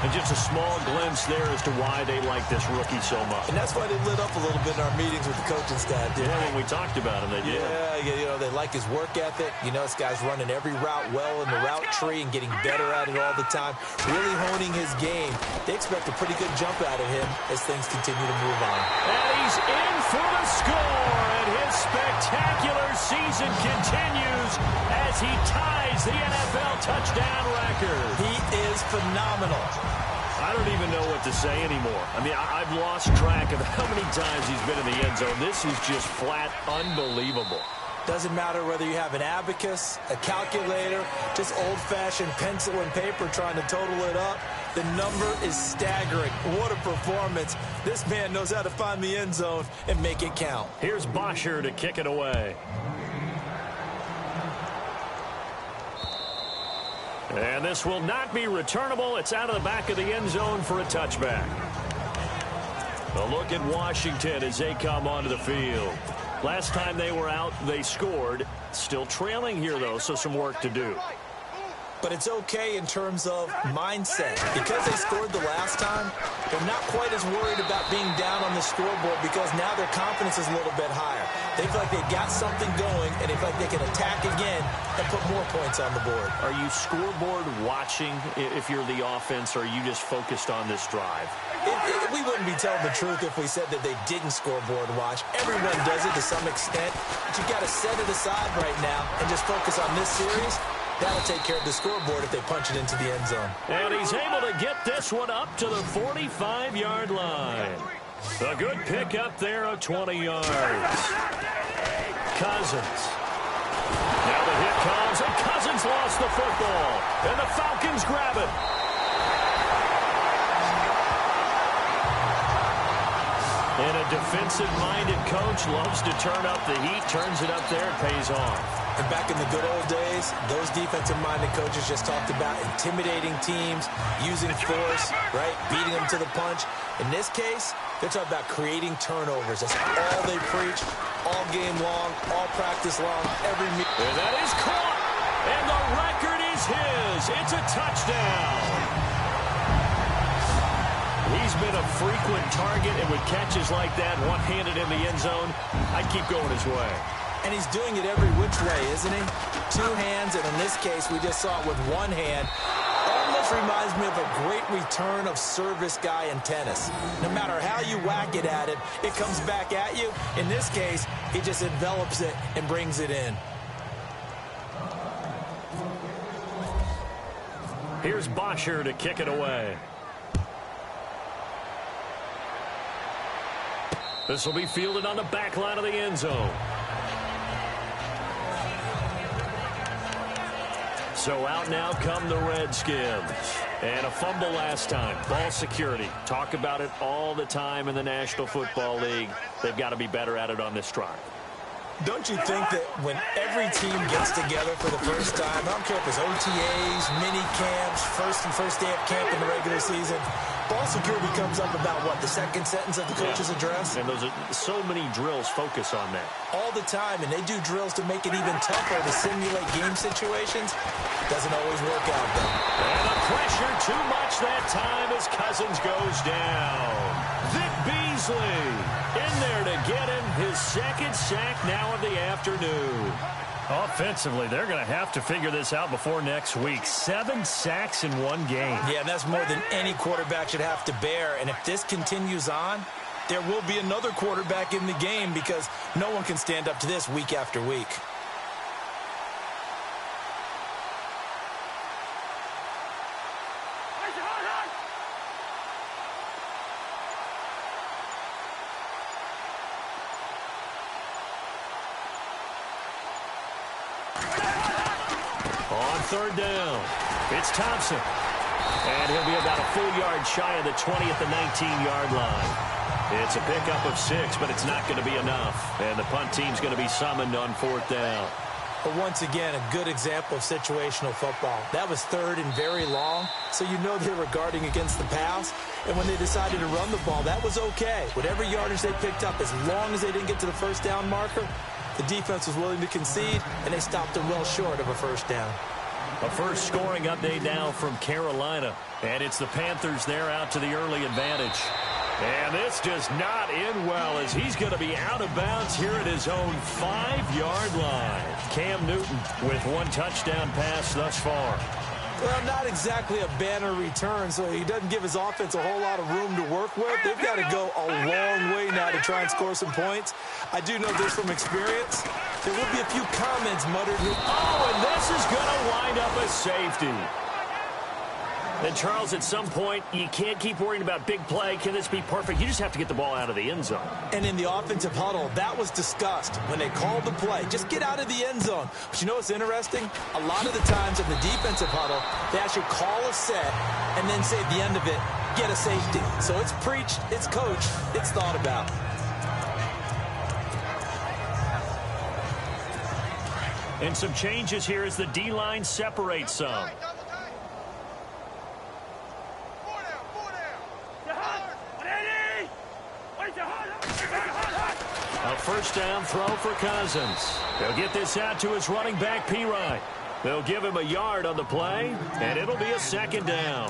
And just a small glimpse there as to why they like this rookie so much. And that's why they lit up a little bit in our meetings with the coaching staff. Yeah, when we talked about him, they did. Yeah, you know, they like his work ethic. You know, this guy's running every route well in the route tree and getting better at it all the time. Really honing his game. They expect a pretty good jump out of him as things continue to move on. And he's in for the score, and his spectacular season continues as he ties the NFL touchdown record. He is phenomenal. I don't even know what to say anymore. I mean, I've lost track of how many times he's been in the end zone. This is just flat unbelievable. Doesn't matter whether you have an abacus, a calculator, just old-fashioned pencil and paper trying to total it up. The number is staggering. What a performance. This man knows how to find the end zone and make it count. Here's Bosher to kick it away. And this will not be returnable. It's out of the back of the end zone for a touchback. A look at Washington as they come onto the field. Last time they were out, they scored. Still trailing here, though, so some work to do. But it's okay in terms of mindset. Because they scored the last time, they're not quite as worried about being down on the scoreboard because now their confidence is a little bit higher. They feel like they got something going, and they feel like they can attack again and put more points on the board. Are you scoreboard watching if you're the offense, or are you just focused on this drive? We wouldn't be telling the truth if we said that they didn't scoreboard watch. Everyone does it to some extent, but you got to set it aside right now and just focus on this series. That'll take care of the scoreboard if they punch it into the end zone. And he's able to get this one up to the 45-yard line. A good pick up there of 20 yards. Cousins. Now the hit comes, and Cousins lost the football. And the Falcons grab it. And a defensive-minded coach loves to turn up the heat, turns it up there, and pays off. And back in the good old days, those defensive-minded coaches just talked about intimidating teams, using force, right, beating them to the punch. In this case, they're talking about creating turnovers. That's all they preach, all game long, all practice long, every meet. And that is caught, and the record is his. It's a touchdown. He's been a frequent target, and with catches like that, one-handed in the end zone, I'd keep going his way. And he's doing it every which way, isn't he? Two hands, and in this case, we just saw it with one hand. Almost reminds me of a great return of service guy in tennis. No matter how you whack it at him, it comes back at you. In this case, he just envelops it and brings it in. Here's Bosher to kick it away. This will be fielded on the back line of the end zone. So out now come the Redskins. And a fumble last time. Ball security. Talk about it all the time in the National Football League. They've got to be better at it on this drive. Don't you think that when every team gets together for the first time, I don't care if it's OTAs, mini camps, first day of camp in the regular season, ball security comes up about, what, the second sentence of the coach's address? And those are so many drills focus on that. All the time, and they do drills to make it even tougher to simulate game situations. Doesn't always work out, though. And the pressure too much that time as Cousins goes down. Vic Beasley in there to get him his second sack now of the afternoon. Offensively, they're going to have to figure this out before next week. 7 sacks in one game. Yeah, and that's more than any quarterback should have to bear. And if this continues on, there will be another quarterback in the game because no one can stand up to this week after week. On third down, it's Thompson. And he'll be about a full yard shy of the 20 at the 19-yard line. It's a pickup of 6, but it's not going to be enough. And the punt team's going to be summoned on fourth down. But once again, a good example of situational football. That was third and very long, so you know they were guarding against the pass. And when they decided to run the ball, that was okay. Whatever yardage they picked up, as long as they didn't get to the first down marker, the defense was willing to concede, and they stopped them well short of a first down. A first scoring update now from Carolina. And it's the Panthers there out to the early advantage. And this does not end well as he's going to be out of bounds here at his own 5-yard line. Cam Newton with 1 touchdown pass thus far. Well, not exactly a banner return, so he doesn't give his offense a whole lot of room to work with. They've got to go a long way now to try and score some points. I do know this from experience. There will be a few comments muttered. Oh, and this is going to wind up a safety. And, Charles, at some point, you can't keep worrying about big play. Can this be perfect? You just have to get the ball out of the end zone. And in the offensive huddle, that was discussed when they called the play. Just get out of the end zone. But you know what's interesting? A lot of the times in the defensive huddle, they actually call a set and then say at the end of it, get a safety. So it's preached, it's coached, it's thought about. And some changes here as the D-line separates some. A first down throw for Cousins. They'll get this out to his running back, P-Ryan. They'll give him a yard on the play, and it'll be a second down.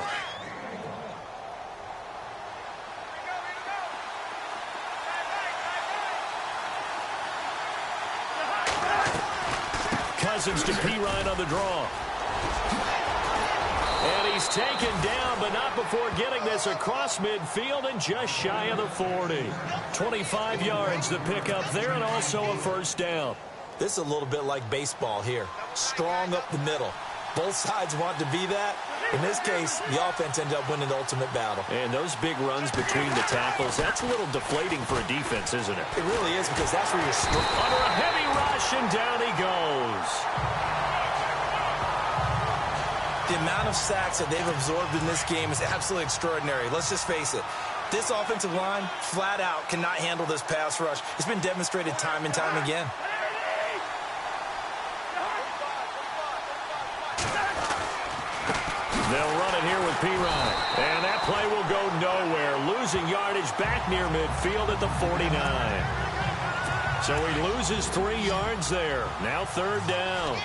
Cousins to P-Ryan on the draw. And he's taken down, but not before getting this across midfield and just shy of the 40. 25 yards to pick up there and also a first down. This is a little bit like baseball here. Strong up the middle. Both sides want to be that. In this case, the offense ended up winning the ultimate battle. And those big runs between the tackles, that's a little deflating for a defense, isn't it? It really is because that's where you're strong. Under a heavy rush, and down he goes. The amount of sacks that they've absorbed in this game is absolutely extraordinary. Let's just face it. This offensive line, flat out, cannot handle this pass rush. It's been demonstrated time and time again. They'll run it here with P-Ryan. And that play will go nowhere. Losing yardage back near midfield at the 49. So he loses 3 yards there. Now third down.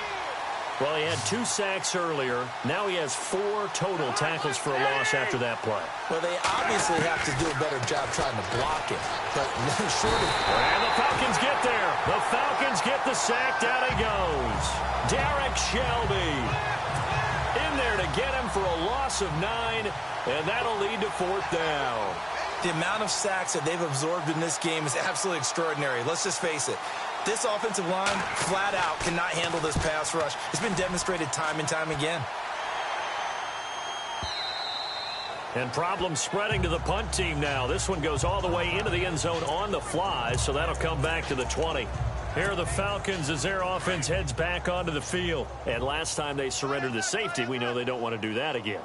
Well, he had 2 sacks earlier. Now he has 4 total tackles for a loss after that play. Well, they obviously have to do a better job trying to block it. But short of... And the Falcons get there. The Falcons get the sack. Down he goes. Derek Shelby in there to get him for a loss of 9. And that'll lead to fourth down. The amount of sacks that they've absorbed in this game is absolutely extraordinary. Let's just face it. This offensive line, flat out, cannot handle this pass rush. It's been demonstrated time and time again. And problems spreading to the punt team now. This one goes all the way into the end zone on the fly, so that'll come back to the 20. Here are the Falcons as their offense heads back onto the field. And last time they surrendered the safety, we know they don't want to do that again.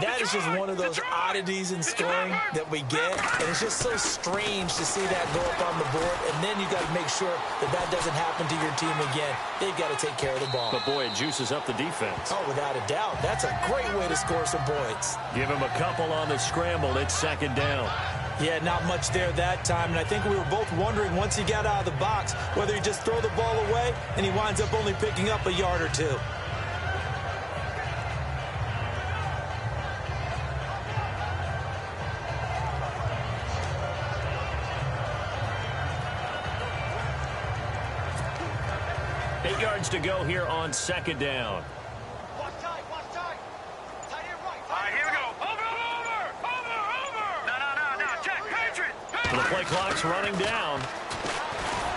That is just one of those oddities in scoring that we get, and it's just so strange to see that go up on the board, and then you got to make sure that that doesn't happen to your team again. They've got to take care of the ball. But, boy, it juices up the defense. Oh, without a doubt. That's a great way to score some points. Give him a couple on the scramble. It's second down. Yeah, not much there that time, and I think we were both wondering once he got out of the box whether he just throw the ball away, and he winds up only picking up a yard or two. 8 yards to go here on second down. Watch tight, watch tight. Tight end right. All right, here we go. Over. No. Check. Patriot. The play clock's running down.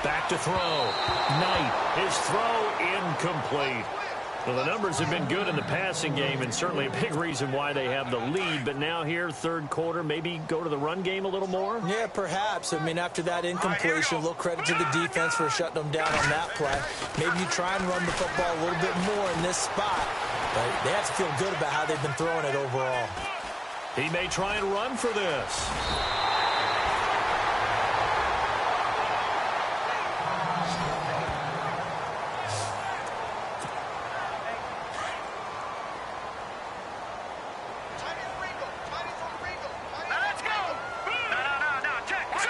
Back to throw. Knight. His throw incomplete. Well, the numbers have been good in the passing game, and certainly a big reason why they have the lead. But now here, third quarter, maybe go to the run game a little more? Yeah, perhaps. I mean, after that incompletion, a little credit to the defense for shutting them down on that play. Maybe you try and run the football a little bit more in this spot. But they have to feel good about how they've been throwing it overall. He may try and run for this.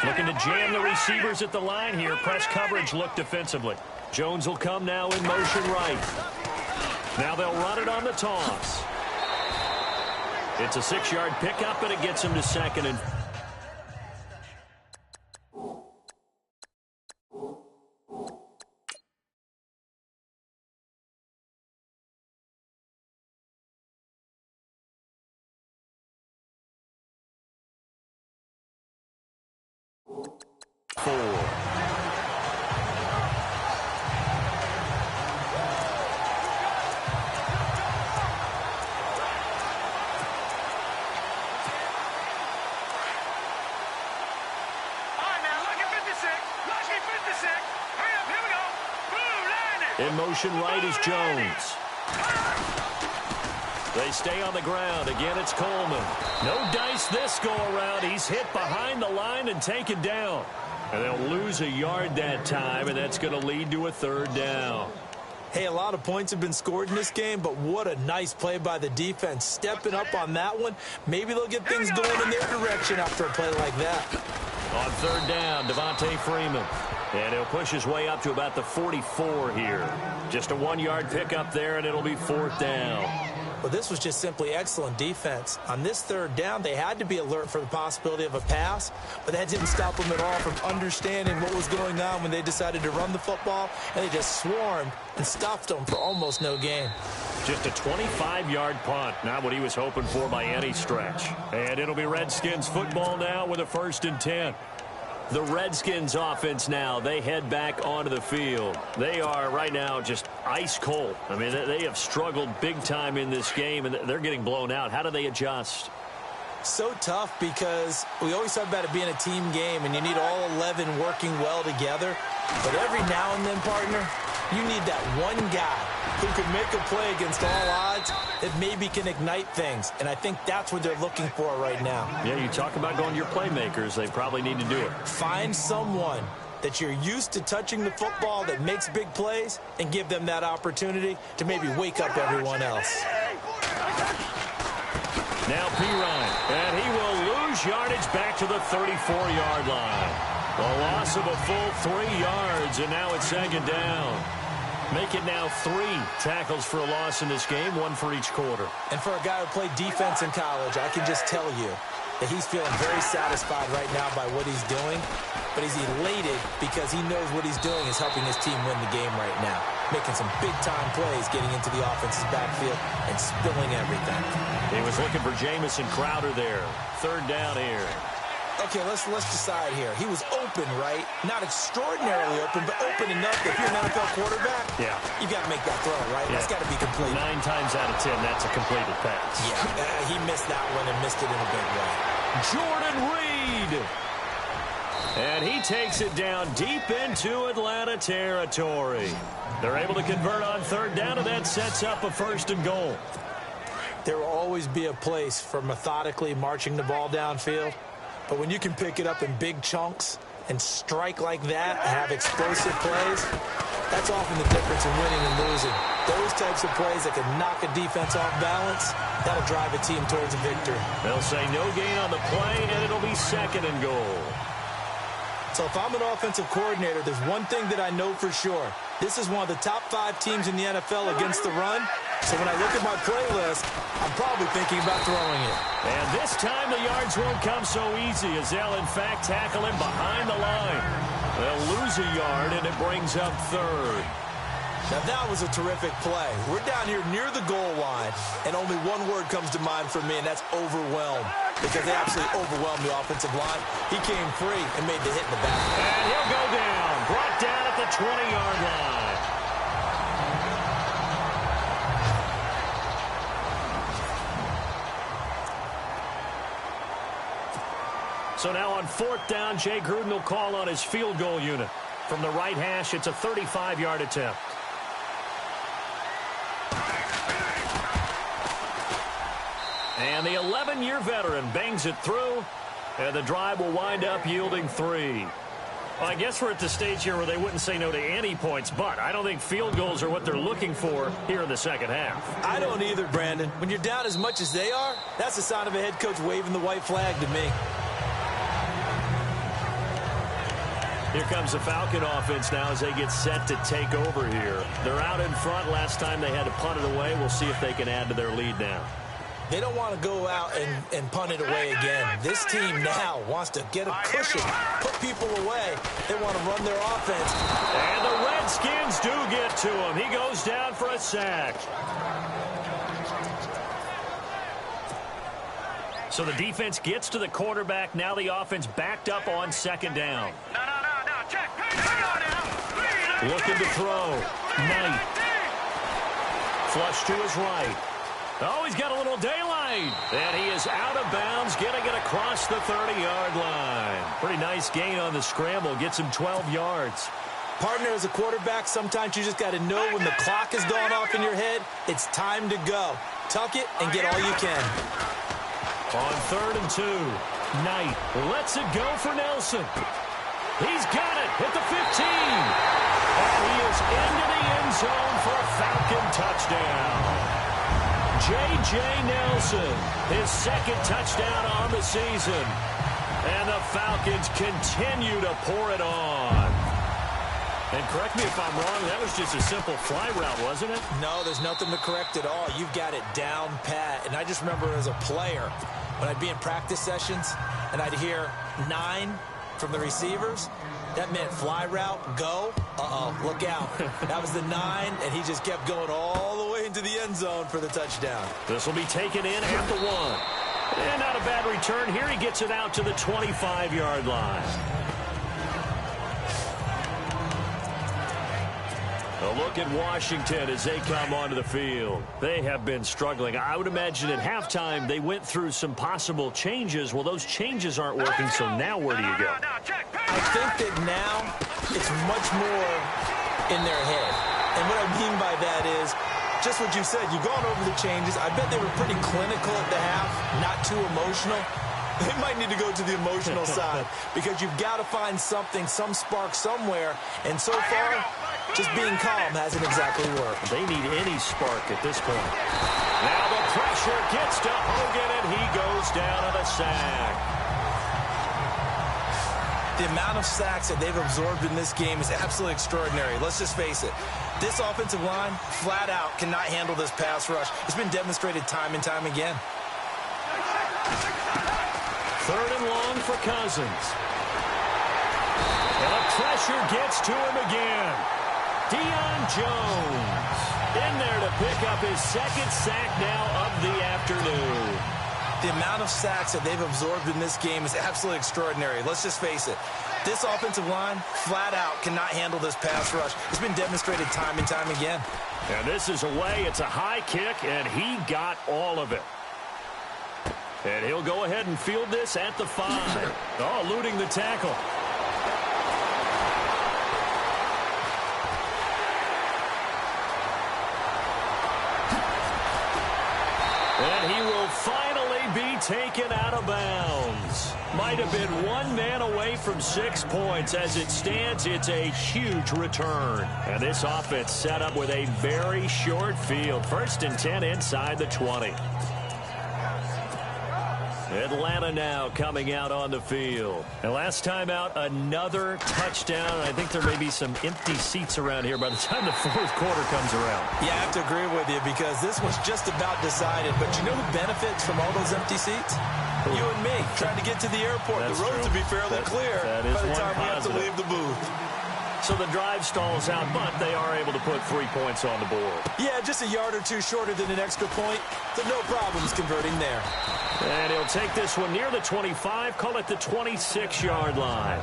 Looking to jam the receivers at the line here. Press coverage look defensively. Jones will come now in motion right. Now they'll run it on the toss. It's a 6-yard pickup, and it gets him to second and... In motion right is Jones. They stay on the ground. Again, it's Coleman. No dice this go-around. He's hit behind the line and taken down. And they'll lose a yard that time, and that's going to lead to a third down. Hey, a lot of points have been scored in this game, but what a nice play by the defense. Stepping up on that one. Maybe they'll get things going in their direction after a play like that. On third down, Devontae Freeman. And he'll push his way up to about the 44 here. Just a 1-yard pickup there, and it'll be fourth down. Well, this was just simply excellent defense. On this third down, they had to be alert for the possibility of a pass, but that didn't stop them at all from understanding what was going on when they decided to run the football, and they just swarmed and stuffed them for almost no gain. Just a 25-yard punt, not what he was hoping for by any stretch. And it'll be Redskins football now with a 1st and 10. The Redskins offense now, they head back onto the field. They are right now just ice cold. I mean, they have struggled big time in this game, and they're getting blown out. How do they adjust? So tough because we always talk about it being a team game, and you need all 11 working well together. But every now and then, partner, you need that one guy who can make a play against all odds that maybe can ignite things. And I think that's what they're looking for right now. Yeah, you talk about going to your playmakers. They probably need to do it. Find someone that you're used to touching the football that makes big plays and give them that opportunity to maybe wake up everyone else. Now Pirine, and he will lose yardage back to the 34-yard line. A loss of a full 3 yards, and now it's second down. Make it now 3 tackles for a loss in this game, 1 for each quarter. And for a guy who played defense in college, I can just tell you that he's feeling very satisfied right now by what he's doing. But he's elated because he knows what he's doing is helping his team win the game right now. Making some big-time plays, getting into the offense's backfield and spilling everything. He was looking for Jamison Crowder there. Third down here. Okay, let's decide here. He was open, right? Not extraordinarily open, but open enough that if you're an NFL quarterback, you got to make that throw, right? Yeah. That's got to be complete. 9 times out of 10, that's a completed pass. Yeah, he missed that one and missed it in a big way. Jordan Reed. And he takes it down deep into Atlanta territory. They're able to convert on third down, and that sets up a 1st and goal. There will always be a place for methodically marching the ball downfield. But when you can pick it up in big chunks and strike like that and have explosive plays, that's often the difference in winning and losing. Those types of plays that can knock a defense off balance, that'll drive a team towards a victory. They'll say no gain on the play, and it'll be 2nd and goal. So if I'm an offensive coordinator, there's one thing that I know for sure. This is one of the top 5 teams in the NFL against the run. So when I look at my play list, I'm probably thinking about throwing it. And this time the yards won't come so easy as they'll, in fact, tackle him behind the line. They'll lose a yard, and it brings up 3rd. Now, that was a terrific play. We're down here near the goal line, and only one word comes to mind for me, and that's overwhelmed, because they absolutely overwhelmed the offensive line. He came free and made the hit in the back. And he'll go down, brought down at the 20-yard line. So now on 4th down, Jay Gruden will call on his field goal unit. From the right hash, it's a 35-yard attempt. And the 11-year veteran bangs it through, and the drive will wind up yielding 3. Well, I guess we're at the stage here where they wouldn't say no to any points, but I don't think field goals are what they're looking for here in the second half. I don't either, Brandon. When you're down as much as they are, that's the sign of a head coach waving the white flag to me. Here comes the Falcon offense now as they get set to take over here. They're out in front. Last time they had to punt it away. We'll see if they can add to their lead now. They don't want to go out and punt it away again. This team now wants to get a cushion, put people away. They want to run their offense. And the Redskins do get to him. He goes down for a sack. So the defense gets to the quarterback. Now the offense backed up on 2nd down. No, check. Hang on now. Looking to throw. Knight. Flush to his right. Oh, he's got a little daylight. And he is out of bounds, getting it across the 30-yard line. Pretty nice gain on the scramble. Gets him 12 yards. Partner, as a quarterback, sometimes you just got to know when the clock has gone off in your head, it's time to go. Tuck it and get all you can. On 3rd and 2, Knight lets it go for Nelson. He's got it at the 15. And he is into the end zone for a Falcon touchdown. J.J. Nelson, his 2nd touchdown on the season. And the Falcons continue to pour it on. And correct me if I'm wrong, that was just a simple fly route, wasn't it? No, there's nothing to correct at all. You've got it down pat. And I just remember as a player, when I'd be in practice sessions and I'd hear 9 from the receivers, that meant fly route, go. Look out. That was the 9, and he just kept going all the way into the end zone for the touchdown. This will be taken in at the 1. And not a bad return here. He gets it out to the 25-yard line. A look at Washington as they come onto the field. They have been struggling. I would imagine at halftime they went through some possible changes. Well, those changes aren't working, so now where do you go? I think that now it's much more in their head. And what I mean by that is just what you said. You've gone over the changes. I bet they were pretty clinical at the half, not too emotional. They might need to go to the emotional side because you've got to find something, some spark somewhere. And so far, just being calm hasn't exactly worked. They need any spark at this point. Now the pressure gets to Hogan, and he goes down on a sack. The amount of sacks that they've absorbed in this game is absolutely extraordinary. Let's just face it. This offensive line, flat out, cannot handle this pass rush. It's been demonstrated time and time again. 3rd and long for Cousins. And the pressure gets to him again. Deion Jones in there to pick up his 2nd sack now of the afternoon. The amount of sacks that they've absorbed in this game is absolutely extraordinary. Let's just face it. This offensive line, flat out, cannot handle this pass rush. It's been demonstrated time and time again. And this is away. It's a high kick, and he got all of it. And he'll go ahead and field this at the 5. Oh, eluding the tackle. taken out of bounds. Might have been one man away from 6 points. As it stands, it's a huge return. And this offense set up with a very short field. 1st and 10 inside the 20. Atlanta now coming out on the field. And last time out, another touchdown. I think there may be some empty seats around here by the time the 4th quarter comes around. Yeah, I have to agree with you because this one's just about decided. But you know who benefits from all those empty seats? You and me, trying to get to the airport. That's the roads true. will be fairly clear by the time we have to leave the booth. So the drive stalls out, but they are able to put 3 points on the board. Yeah, just a yard or two shorter than an extra point. So no problems converting there. And he'll take this one near the 25, call it the 26-yard line.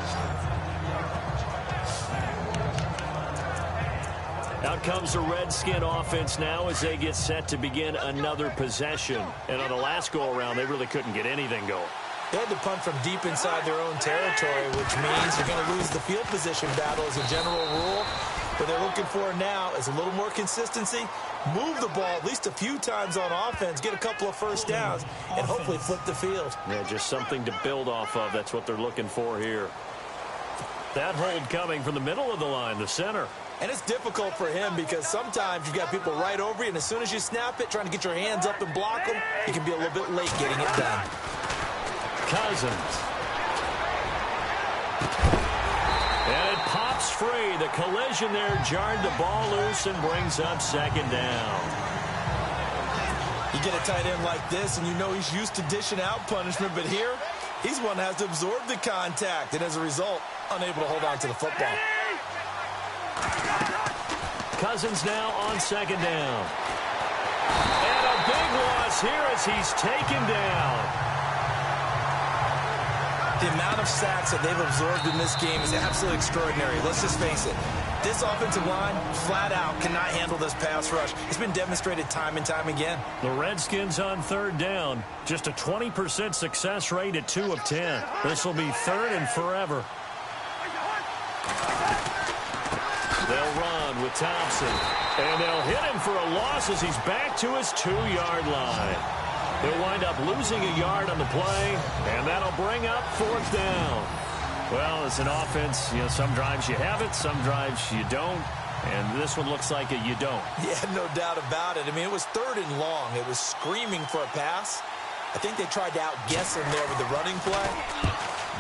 Out comes the Redskin offense now as they get set to begin another possession. And on the last go-around, they really couldn't get anything going. They had to punt from deep inside their own territory, which means you're going to lose the field position battle as a general rule. What they're looking for now is a little more consistency, move the ball at least a few times on offense, get a couple of first downs, and hopefully flip the field. Yeah, just something to build off of. That's what they're looking for here. That hold coming from the middle of the line, the center. And it's difficult for him because sometimes you've got people right over you, and as soon as you snap it, trying to get your hands up and block them, you can be a little bit late getting it done. Cousins. And it pops free. The collision there jarred the ball loose and brings up 2nd down. You get a tight end like this, and you know he's used to dishing out punishment, but here, he's one that has to absorb the contact, and as a result, unable to hold on to the football. Cousins now on 2nd down. And a big loss here as he's taken down. The amount of sacks that they've absorbed in this game is absolutely extraordinary. Let's just face it. This offensive line, flat out, cannot handle this pass rush. It's been demonstrated time and time again. The Redskins on 3rd down. Just a 20% success rate at 2 of 10. This will be 3rd and forever. They'll run with Thompson. And they'll hit him for a loss as he's back to his 2-yard line. He'll wind up losing a yard on the play, and that'll bring up 4th down. Well, as an offense, you know, some drives you have it, some drives you don't, and this one looks like you don't. Yeah, no doubt about it. I mean, it was 3rd and long. It was screaming for a pass. I think they tried to outguess him there with the running play.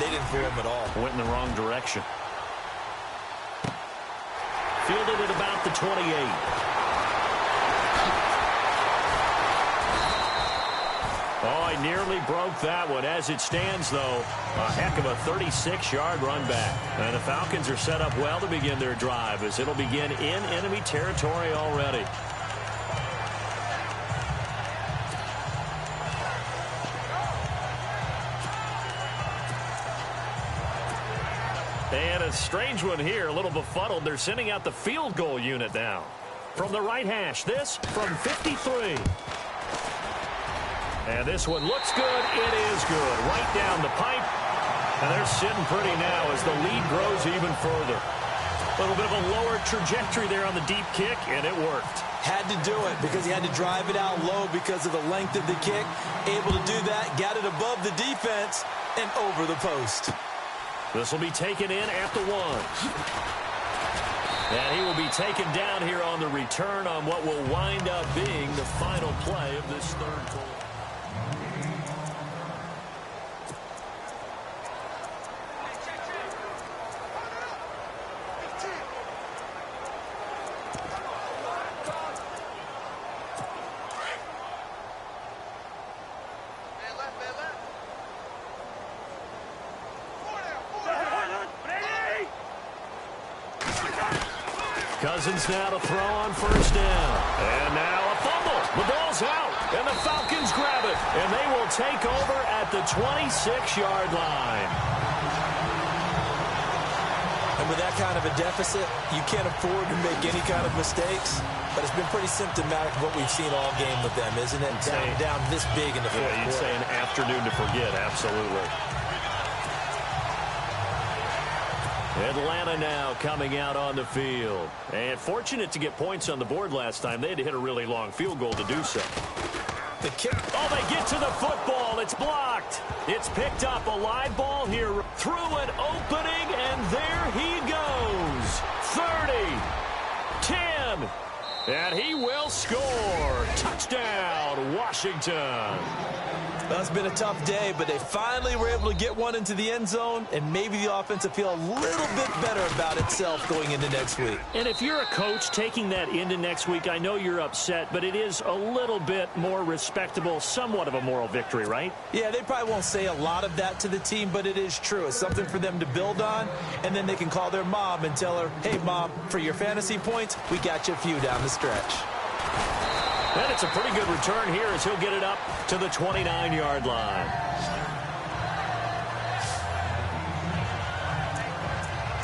They didn't fool him at all. Went in the wrong direction. Fielded at about the 28. Oh, I nearly broke that one. As it stands, though, a heck of a 36-yard run back. And the Falcons are set up well to begin their drive as it'll begin in enemy territory already. And a strange one here, a little befuddled. They're sending out the field goal unit now. From the right hash, this from 53. And this one looks good. It is good. Right down the pipe. And they're sitting pretty now as the lead grows even further. A little bit of a lower trajectory there on the deep kick, and it worked. Had to do it because he had to drive it out low because of the length of the kick. Able to do that, got it above the defense and over the post. This will be taken in at the 1. And he will be taken down here on the return on what will wind up being the final play of this 3rd quarter. Cousins now to throw on 1st down. And now a fumble. The ball's out. And the Falcons grab it. And they will take over at the 26-yard line. And with that kind of a deficit, you can't afford to make any kind of mistakes. But it's been pretty symptomatic of what we've seen all game with them, isn't it? Down this big in the 4th quarter. You'd say an afternoon to forget. Absolutely. Atlanta now coming out on the field. And fortunate to get points on the board last time. They had to hit a really long field goal to do so. The kick. Oh, they get to the football. It's blocked. It's picked up. A live ball here through an opening, and there he goes. 30, 10, and he will score. Touchdown, Washington. Well, it's been a tough day, but they finally were able to get one into the end zone, and maybe the offense will feel a little bit better about itself going into next week. And if you're a coach taking that into next week, I know you're upset, but it is a little bit more respectable, somewhat of a moral victory, right? Yeah, they probably won't say a lot of that to the team, but it is true. It's something for them to build on, and then they can call their mom and tell her, hey, Mom, for your fantasy points, we got you a few down the stretch. And it's a pretty good return here as he'll get it up to the 29-yard line.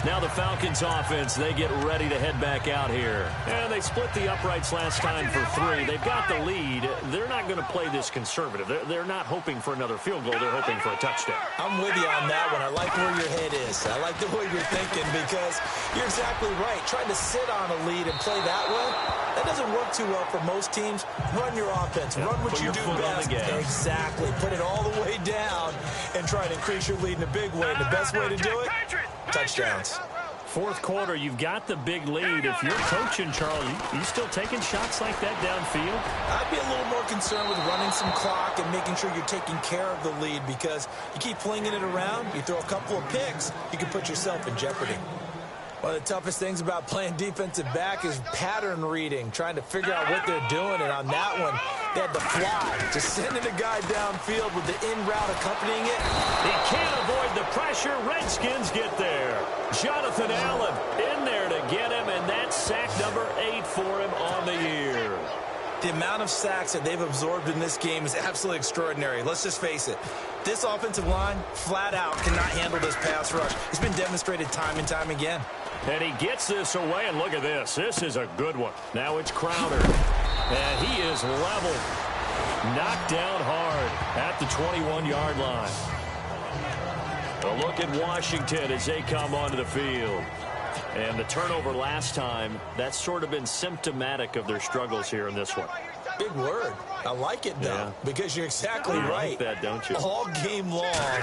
Now the Falcons offense, they get ready to head back out here. And they split the uprights last time for 3. They've got the lead. They're not going to play this conservative. They're not hoping for another field goal. They're hoping for a touchdown. I'm with you on that one. I like where your head is. I like the way you're thinking because you're exactly right. Trying to sit on a lead and play that way, that doesn't work too well for most teams. Run your offense. Run what you do best. Exactly. Put it all the way down and try to increase your lead in a big way. And the best way to do it, touchdowns. Fourth quarter, you've got the big lead. If you're coaching, Charles, you still taking shots like that downfield? I'd be a little more concerned with running some clock and making sure you're taking care of the lead because you keep flinging it around, you throw a couple of picks, you can put yourself in jeopardy. One of the toughest things about playing defensive back is pattern reading, trying to figure out what they're doing. And on that one, they had the fly, just sending a guy downfield with the in route accompanying it. He can't avoid the pressure. Redskins get there. Jonathan Allen in there to get him, and that's sack number 8 for him on the year. The amount of sacks that they've absorbed in this game is absolutely extraordinary. Let's just face it. This offensive line, flat out, cannot handle this pass rush. It's been demonstrated time and time again. And he gets this away, and look at this. This is a good one. Now it's Crowder. And he is level. Knocked down hard at the 21-yard line. A look at Washington as they come onto the field. And the turnover last time, that's sort of been symptomatic of their struggles here in this one. Big word. I like it, though, because you're exactly right. You like that, don't you? All game long,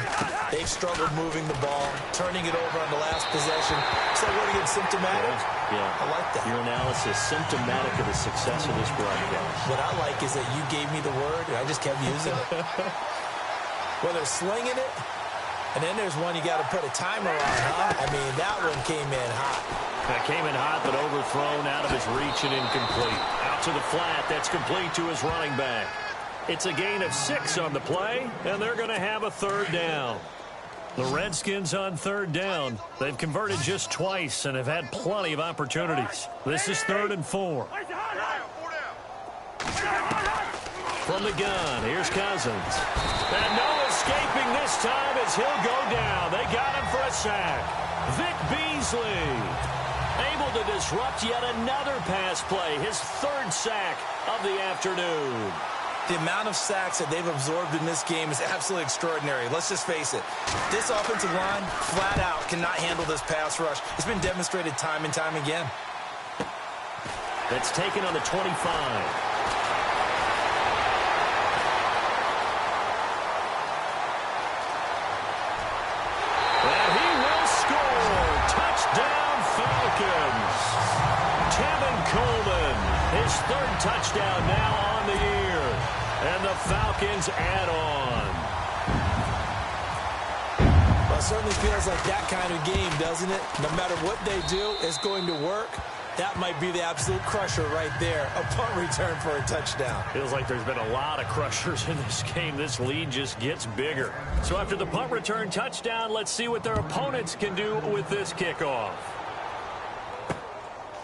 they've struggled moving the ball, turning it over on the last possession. So what again, symptomatic? Yeah. I like that. Your analysis, symptomatic of the success of this broadcast. What I like is that you gave me the word, and I just kept using it. Whether slinging it, and then there's one you got to put a timer on, huh? I mean, that one came in hot. That came in hot, but overthrown out of his reach and incomplete. Out to the flat. That's complete to his running back. It's a gain of 6 on the play, and they're going to have a third down. The Redskins on third down. They've converted just twice and have had plenty of opportunities. This is 3rd and 4. From the gun, here's Cousins. And no escaping this time as he'll go down. They got him for a sack. Vic Beasley able to disrupt yet another pass play. His 3rd sack of the afternoon. The amount of sacks that they've absorbed in this game is absolutely extraordinary. Let's just face it. This offensive line, flat out, cannot handle this pass rush. It's been demonstrated time and time again. That's taken on the 25. His 3rd touchdown now on the year. And the Falcons add on. Well, it certainly feels like that kind of game, doesn't it? No matter what they do, it's going to work. That might be the absolute crusher right there. A punt return for a touchdown. Feels like there's been a lot of crushers in this game. This lead just gets bigger. So after the punt return touchdown, let's see what their opponents can do with this kickoff.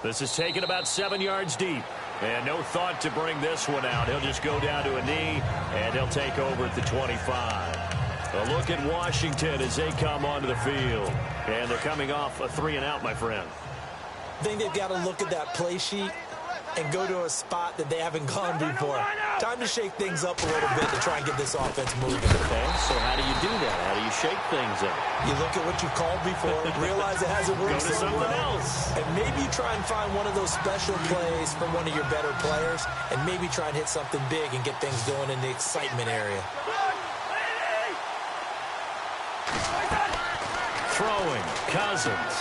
This is taken about 7 yards deep. And no thought to bring this one out. He'll just go down to a knee, and he'll take over at the 25. A look at Washington as they come onto the field. And they're coming off a 3-and-out, my friend. I think they've got to look at that play sheet and go to a spot that they haven't gone before. Time to shake things up a little bit to try and get this offense moving. Okay, so how do you do that? How do you shake things up? You look at what you've called before, realize it hasn't worked Go to so something well, else. and maybe you try and find one of those special plays from one of your better players, and maybe try and hit something big and get things going in the excitement area. Throwing, Cousins.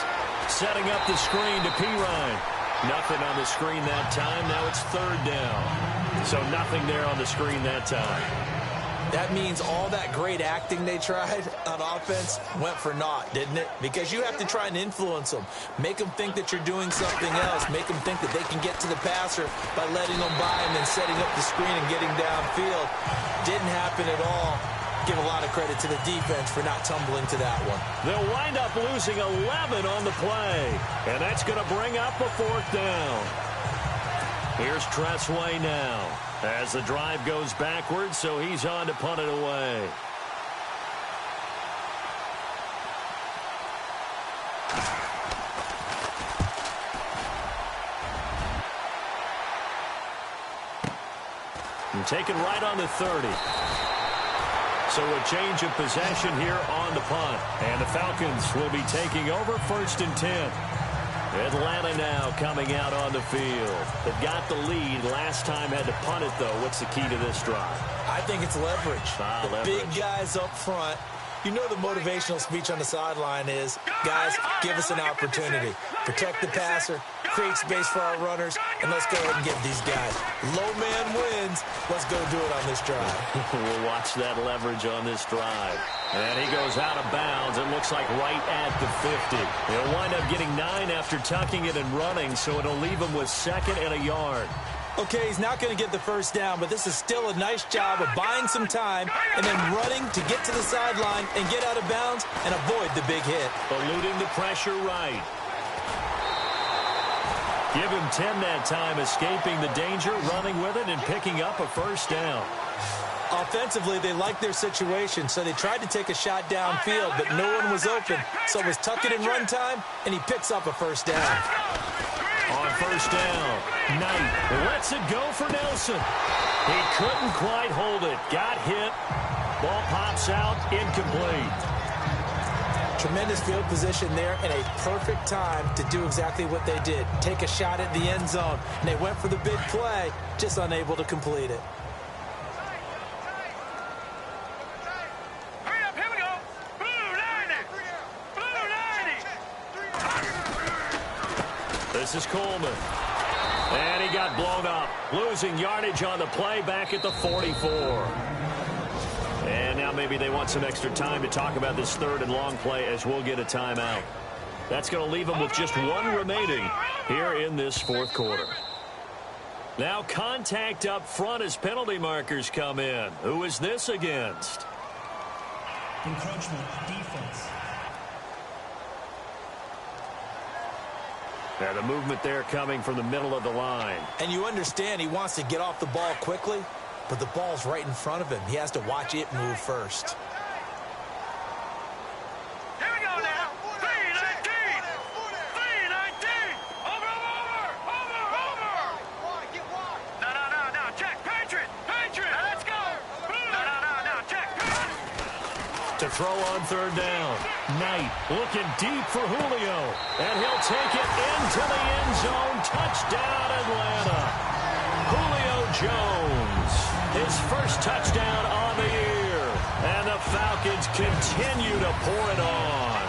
Setting up the screen to Pirine. Nothing on the screen that time. Now it's third down. So nothing there on the screen that time. That means all that great acting they tried on offense went for naught, didn't it? Because you have to try and influence them. Make them think that you're doing something else. Make them think that they can get to the passer by letting them by and then setting up the screen and getting downfield. Didn't happen at all. Give a lot of credit to the defense for not tumbling to that one. They'll wind up losing 11 on the play. And that's going to bring up a fourth down. Here's Tressway now as the drive goes backwards, so he's on to punt it away. And taken right on the 30. So a change of possession here on the punt. And the Falcons will be taking over 1st and 10. Atlanta now coming out on the field. They've got the lead. Last time had to punt it, though. What's the key to this drive? I think it's leverage. Leverage. Big guys up front. You know the motivational speech on the sideline is, guys, give us an opportunity. Protect the passer, create space for our runners, and let's go ahead and get these guys. Low man wins. Let's go do it on this drive. We'll watch that leverage on this drive. And he goes out of bounds. It looks like right at the 50. He'll wind up getting 9 after tucking it and running, so it'll leave him with 2nd and a yard. Okay, he's not going to get the first down, but this is still a nice job of buying some time and then running to get to the sideline and get out of bounds and avoid the big hit. Eluding the pressure right. Give him 10 that time, escaping the danger, running with it, and picking up a first down. Offensively, they liked their situation, so they tried to take a shot downfield, but no one was open. So it was tuck it in run time, and he picks up a first down. On first down, Knight lets it go for Nelson. He couldn't quite hold it. Got hit. Ball pops out, incomplete. Tremendous field position there and a perfect time to do exactly what they did. Take a shot at the end zone. And they went for the big play, just unable to complete it. Hurry up, here we go. Blue 90. Blue 90. This is Coleman. And he got blown up. Losing yardage on the play back at the 44. And now maybe they want some extra time to talk about this 3rd and long play as we'll get a timeout. That's going to leave them with just 1 remaining here in this 4th quarter. Now contact up front as penalty markers come in. Who is this against? Encroachment, defense. Now the movement there coming from the middle of the line. And you understand he wants to get off the ball quickly, but the ball's right in front of him. He has to watch it move first. Here we go now. 319. 319. Over. No. Check. Patriot. Let's go. No. Check. To throw on 3rd down. Knight looking deep for Julio. And he'll take it into the end zone. Touchdown, Atlanta. Julio Jones. His first touchdown on the year. And the Falcons continue to pour it on.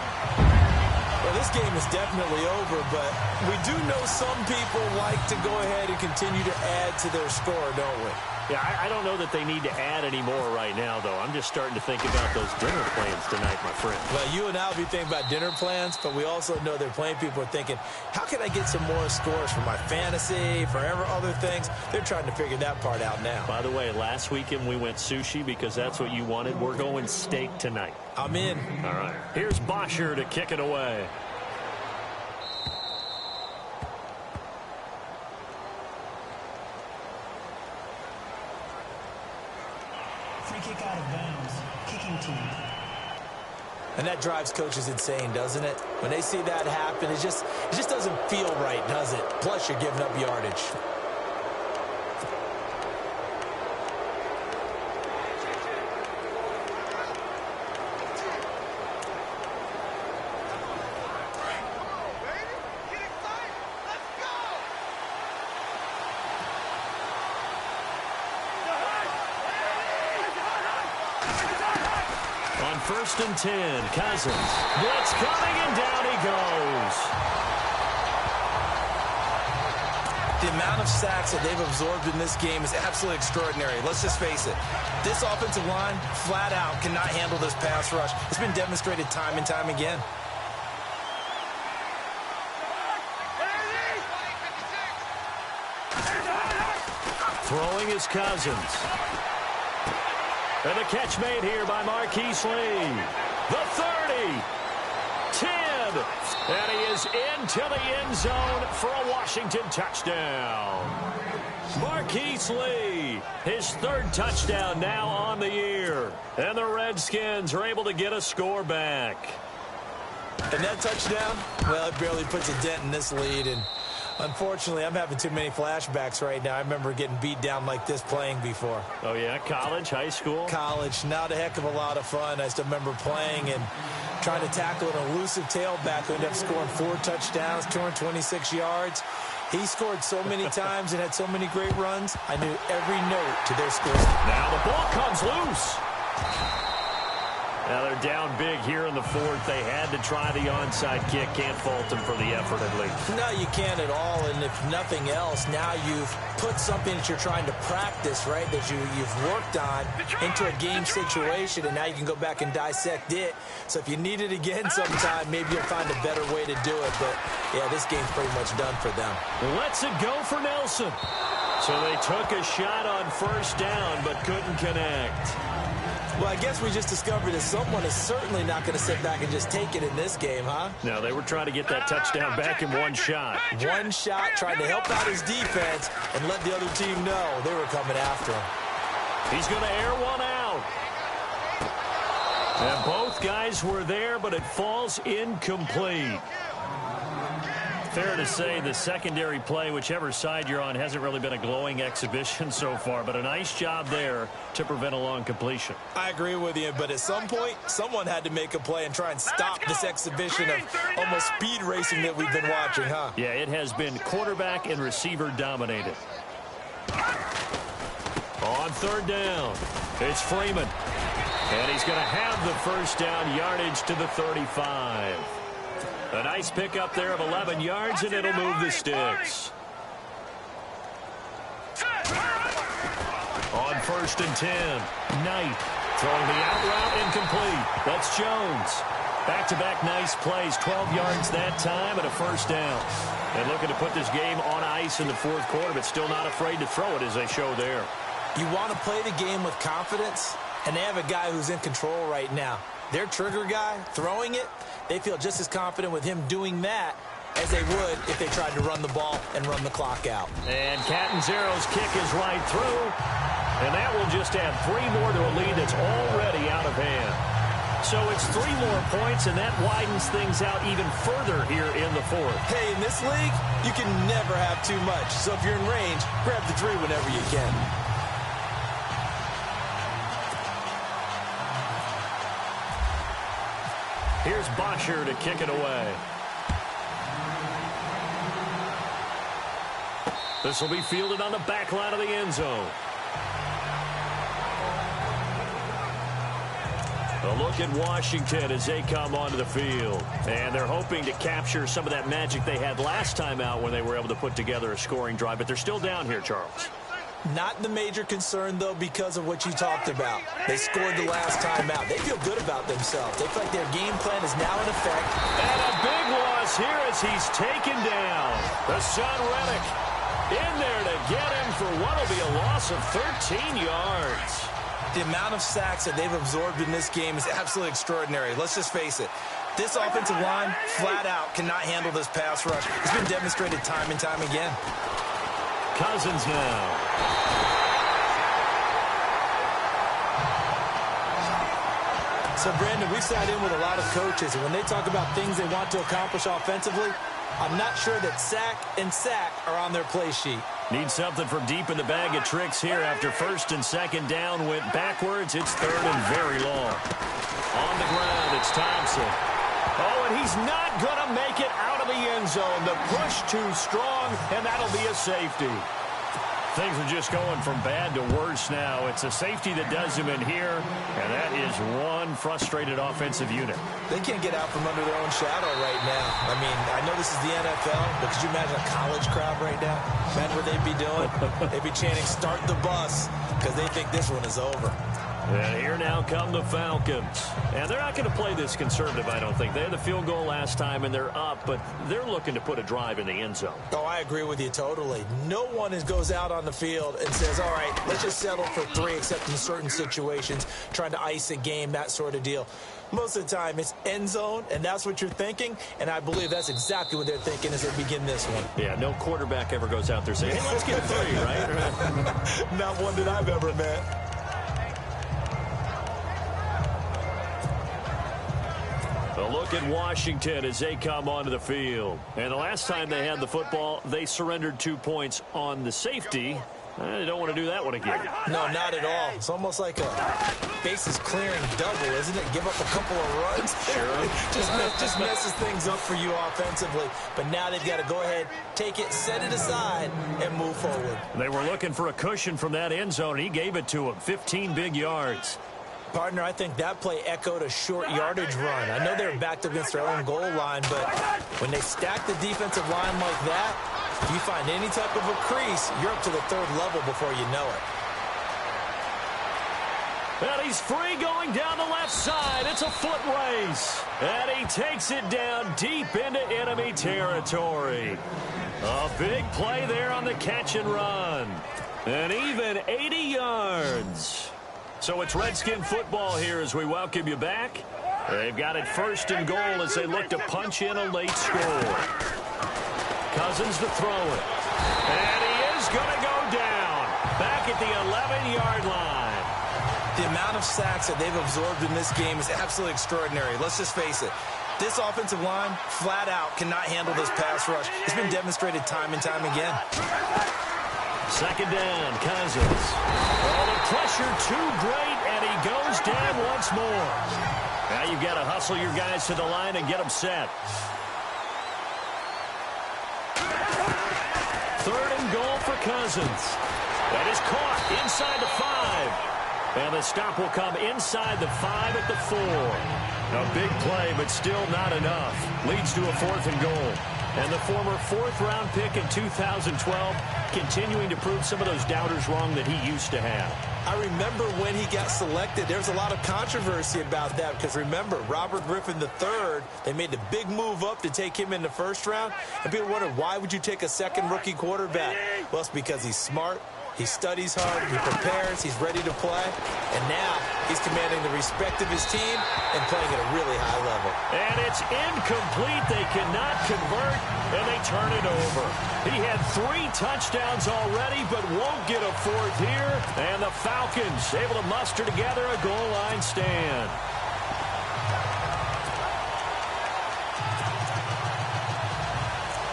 Well, this game is definitely over, but we do know some people like to go ahead and continue to add to their score, don't we? Yeah, I don't know that they need to add any more right now, though. I'm just starting to think about those dinner plans tonight, my friend. Well, you and I will be thinking about dinner plans, but we also know they're playing people are thinking, how can I get some more scores for my fantasy, for other things? They're trying to figure that part out now. By the way, last weekend we went sushi because that's what you wanted. We're going steak tonight. I'm in. All right. Here's Bosher to kick it away. Free kick out of bounds. Kicking team. And that drives coaches insane, doesn't it? When they see that happen, it just doesn't feel right, does it? Plus, you're giving up yardage. 1st and 10. Cousins. Blitz coming, and down he goes. The amount of sacks that they've absorbed in this game is absolutely extraordinary. Let's just face it. This offensive line, flat out, cannot handle this pass rush. It's been demonstrated time and time again. Throwing is Cousins. And the catch made here by Marquise Lee. The 30. 10. And he is into the end zone for a Washington touchdown. Marquise Lee, his 3rd touchdown now on the year. And the Redskins are able to get a score back. And that touchdown, well, it barely puts a dent in this lead. And unfortunately, I'm having too many flashbacks right now. I remember getting beat down like this playing before. Oh, yeah? College, high school? College. Not a heck of a lot of fun. I still remember playing and trying to tackle an elusive tailback who ended up scoring 4 touchdowns, 226 yards. He scored so many times and had so many great runs. I knew every note to their score. Now the ball comes loose. Now they're down big here in the 4th. They had to try the onside kick. Can't fault them for the effort, at least. No, you can't at all. And if nothing else, now you've put something that you're trying to practice, right, that you've worked on into a game situation, and now you can go back and dissect it. So if you need it again sometime, maybe you'll find a better way to do it. But, yeah, this game's pretty much done for them. Lets it go for Nelson. So they took a shot on 1st down, but couldn't connect. Well, I guess we just discovered that someone is certainly not going to sit back and just take it in this game, huh? No, they were trying to get that touchdown back in one shot. One shot, trying to help out his defense and let the other team know they were coming after him. He's going to air one out. And both guys were there, but it falls incomplete. Fair to say the secondary play, whichever side you're on, hasn't really been a glowing exhibition so far, but a nice job there to prevent a long completion. I agree with you, but at some point, someone had to make a play and try and stop this exhibition of almost speed racing that we've been watching, huh? Yeah, it has been quarterback and receiver dominated. On 3rd down, it's Freeman. And he's going to have the 1st down, yardage to the 35. A nice pickup there of 11 yards, and it'll move the sticks. On 1st and 10, Knight throwing the out route incomplete. That's Jones. Back-to-back nice plays, 12 yards that time and a 1st down. And looking to put this game on ice in the 4th quarter, but still not afraid to throw it as they show there. You want to play the game with confidence, and they have a guy who's in control right now. Their trigger guy throwing it, they feel just as confident with him doing that as they would if they tried to run the ball and run the clock out. And Catanzaro's kick is right through, and that will just add 3 more to a lead that's already out of hand. So it's 3 more points, and that widens things out even further here in the 4th. Hey, in this league, you can never have too much. So if you're in range, grab the 3 whenever you can. Here's Bocher to kick it away. This will be fielded on the back line of the end zone. A look at Washington as they come onto the field. And they're hoping to capture some of that magic they had last time out when they were able to put together a scoring drive. But they're still down here, Charles. Not the major concern, though, because of what you talked about. They scored the last time out. They feel good about themselves. They feel like their game plan is now in effect. And a big loss here as he's taken down. Hassan Reddick in there to get him for what will be a loss of 13 yards. The amount of sacks that they've absorbed in this game is absolutely extraordinary. Let's just face it. This offensive line, flat out, cannot handle this pass rush. It's been demonstrated time and time again. Cousins now. So, Brandon, we've sat in with a lot of coaches, and when they talk about things they want to accomplish offensively, I'm not sure that sack and sack are on their play sheet. Need something from deep in the bag of tricks here after 1st and 2nd down went backwards. It's 3rd and very long. On the ground, it's Thompson. Oh, and he's not going to make it out of the end zone. The push too strong, and that'll be a safety. things are just going from bad to worse now. It's a safety that does him in here, and that is one frustrated offensive unit. They can't get out from under their own shadow right now. I mean, I know this is the NFL, but could you imagine a college crowd right now? Imagine what they'd be doing. They'd be chanting, "Start the bus," because they think this one is over. And here now come the Falcons. And they're not going to play this conservative, I don't think. They had the field goal last time, and they're up, but they're looking to put a drive in the end zone. Oh, I agree with you totally. No one goes out on the field and says, all right, let's just settle for 3, except in certain situations, trying to ice a game, that sort of deal. Most of the time, it's end zone, and that's what you're thinking, and I believe that's exactly what they're thinking as they begin this one. Yeah, no quarterback ever goes out there saying, hey, let's get 3, right? Not one that I've ever met. A look at Washington as they come onto the field. And the last time they had the football, they surrendered 2 points on the safety. They don't want to do that one again. No, not at all. It's almost like a bases clearing double, isn't it? Give up a couple of runs. Sure. just messes things up for you offensively. But now they've got to go ahead, take it, set it aside, and move forward. They were looking for a cushion from that end zone, and he gave it to them. 15 big yards. Partner, I think that play echoed a short yardage run. I know they were backed up against their own goal line, but when they stack the defensive line like that, if you find any type of a crease, you're up to the 3rd level before you know it. And he's free going down the left side. It's a foot race. And he takes it down deep into enemy territory. A big play there on the catch and run. And even 80 yards. So it's Redskin football here as we welcome you back. They've got it 1st and goal as they look to punch in a late score. Cousins to throw it. And he is going to go down. Back at the 11-yard line. The amount of sacks that they've absorbed in this game is absolutely extraordinary. Let's just face it. This offensive line, flat out, cannot handle this pass rush. It's been demonstrated time and time again. 2nd down, Cousins. Oh, the pressure too great, and he goes down once more. Now you've got to hustle your guys to the line and get them set. 3rd and goal for Cousins. That is caught inside the 5. And the stop will come inside the 5 at the 4. A big play, but still not enough. Leads to a 4th and goal. And the former 4th-round pick in 2012 continuing to prove some of those doubters wrong that he used to have. I remember when he got selected, there was a lot of controversy about that because remember, Robert Griffin III, they made the big move up to take him in the 1st round. And people wondered, why would you take a 2nd rookie quarterback? Well, it's because he's smart. He studies hard, he prepares, he's ready to play, and now he's commanding the respect of his team and playing at a really high level. And it's incomplete. They cannot convert, and they turn it over. He had 3 touchdowns already, but won't get a 4th here, and the Falcons able to muster together a goal line stand.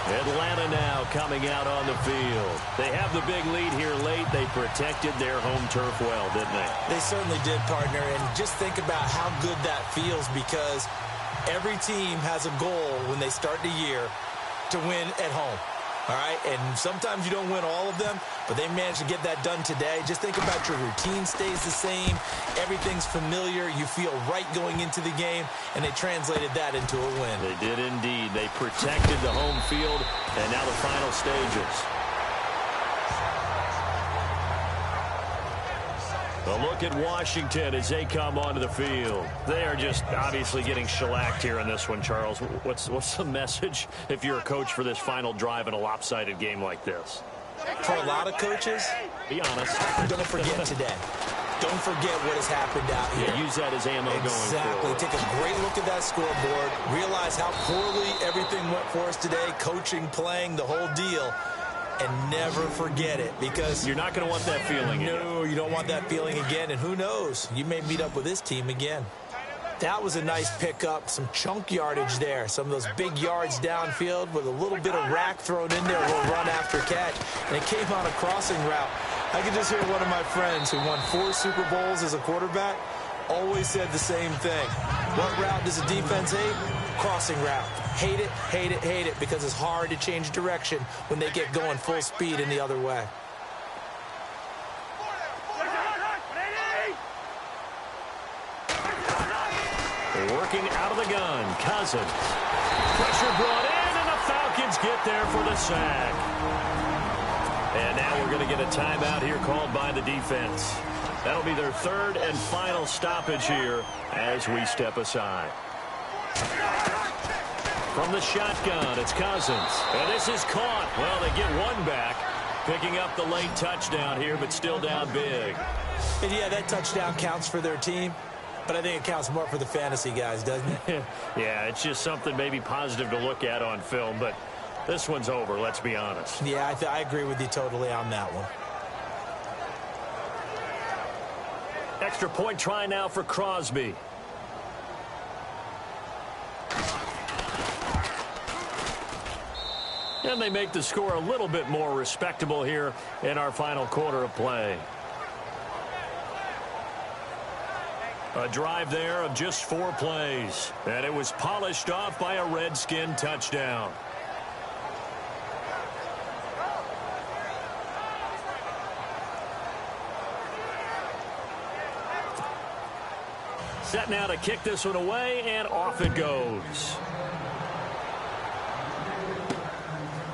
Atlanta now coming out on the field. They have the big lead here late. They protected their home turf well, didn't they? They certainly did, partner. And just think about how good that feels because every team has a goal when they start the year to win at home. All right, and sometimes you don't win all of them, but they managed to get that done today. Just think about your routine stays the same. Everything's familiar. You feel right going into the game, and they translated that into a win. They did indeed. They protected the home field, and now the final stages. A look at Washington as they come onto the field. They are just obviously getting shellacked here in this one, Charles. What's the message if you're a coach for this final drive in a lopsided game like this? For a lot of coaches, be honest. Don't forget today. Don't forget what has happened out here. Yeah, use that as ammo going forward. Exactly. Take a great look at that scoreboard. Realize how poorly everything went for us today. Coaching, playing, the whole deal. And never forget it because you're not going to want that feeling again. No, you don't want that feeling again. And who knows? You may meet up with this team again. That was a nice pickup. Some chunk yardage there. Some of those big yards downfield with a little bit of rack thrown in there. A little run after catch. And it came on a crossing route. I could just hear one of my friends who won 4 Super Bowls as a quarterback always said the same thing. What route does the defense hate? Crossing route. Hate it, hate it, hate it, because it's hard to change direction when they get going full speed in the other way. working out of the gun. Cousins. Pressure brought in, and the Falcons get there for the sack. And now we're going to get a timeout here called by the defense. That'll be their third and final stoppage here as we step aside. From the shotgun, it's Cousins. And this is caught. Well, they get one back, picking up the late touchdown here, but still down big. And yeah, that touchdown counts for their team, but I think it counts more for the fantasy guys, doesn't it? Yeah, it's just something maybe positive to look at on film, but this one's over, let's be honest. Yeah, I agree with you totally on that one. Extra point try now for Crosby. And they make the score a little bit more respectable here in our final quarter of play. A drive there of just 4 plays. And it was polished off by a Redskin touchdown. Set now to kick this one away, and off it goes.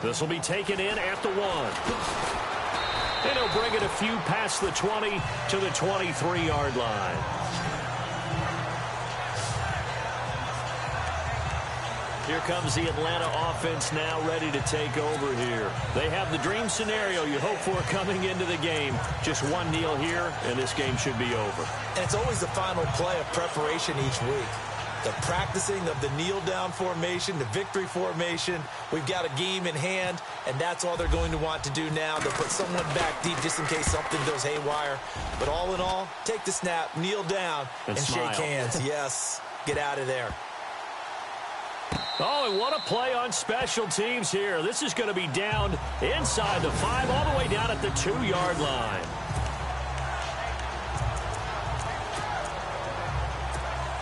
This will be taken in at the 1. And he'll bring it a few past the 20 to the 23-yard line. Here comes the Atlanta offense now ready to take over here. They have the dream scenario you hope for coming into the game. Just one kneel here, and this game should be over. And it's always the final play of preparation each week. The practicing of the kneel-down formation, the victory formation. We've got a game in hand, and that's all they're going to want to do now. They'll put someone back deep just in case something goes haywire. But all in all, take the snap, kneel down, and shake hands. Yes, get out of there. Oh, and what a play on special teams here. This is going to be down inside the 5, all the way down at the 2-yard line.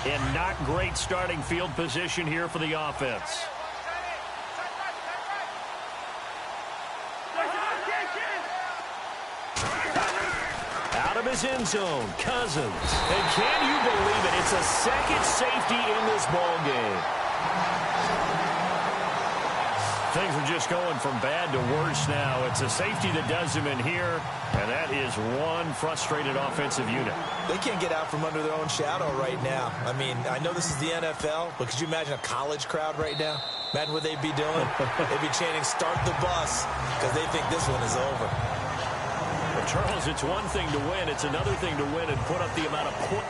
And not great starting field position here for the offense. Out of his end zone, Cousins. And can you believe it? It's a second safety in this ball game. Things are just going from bad to worse now. It's a safety that does him in here, and that is one frustrated offensive unit. They can't get out from under their own shadow right now. I mean, I know this is the NFL, but could you imagine a college crowd right now? Imagine what they'd be doing. They'd be chanting, "Start the bus," because they think this one is over. Well, Charles, it's one thing to win. It's another thing to win and put up the amount of points.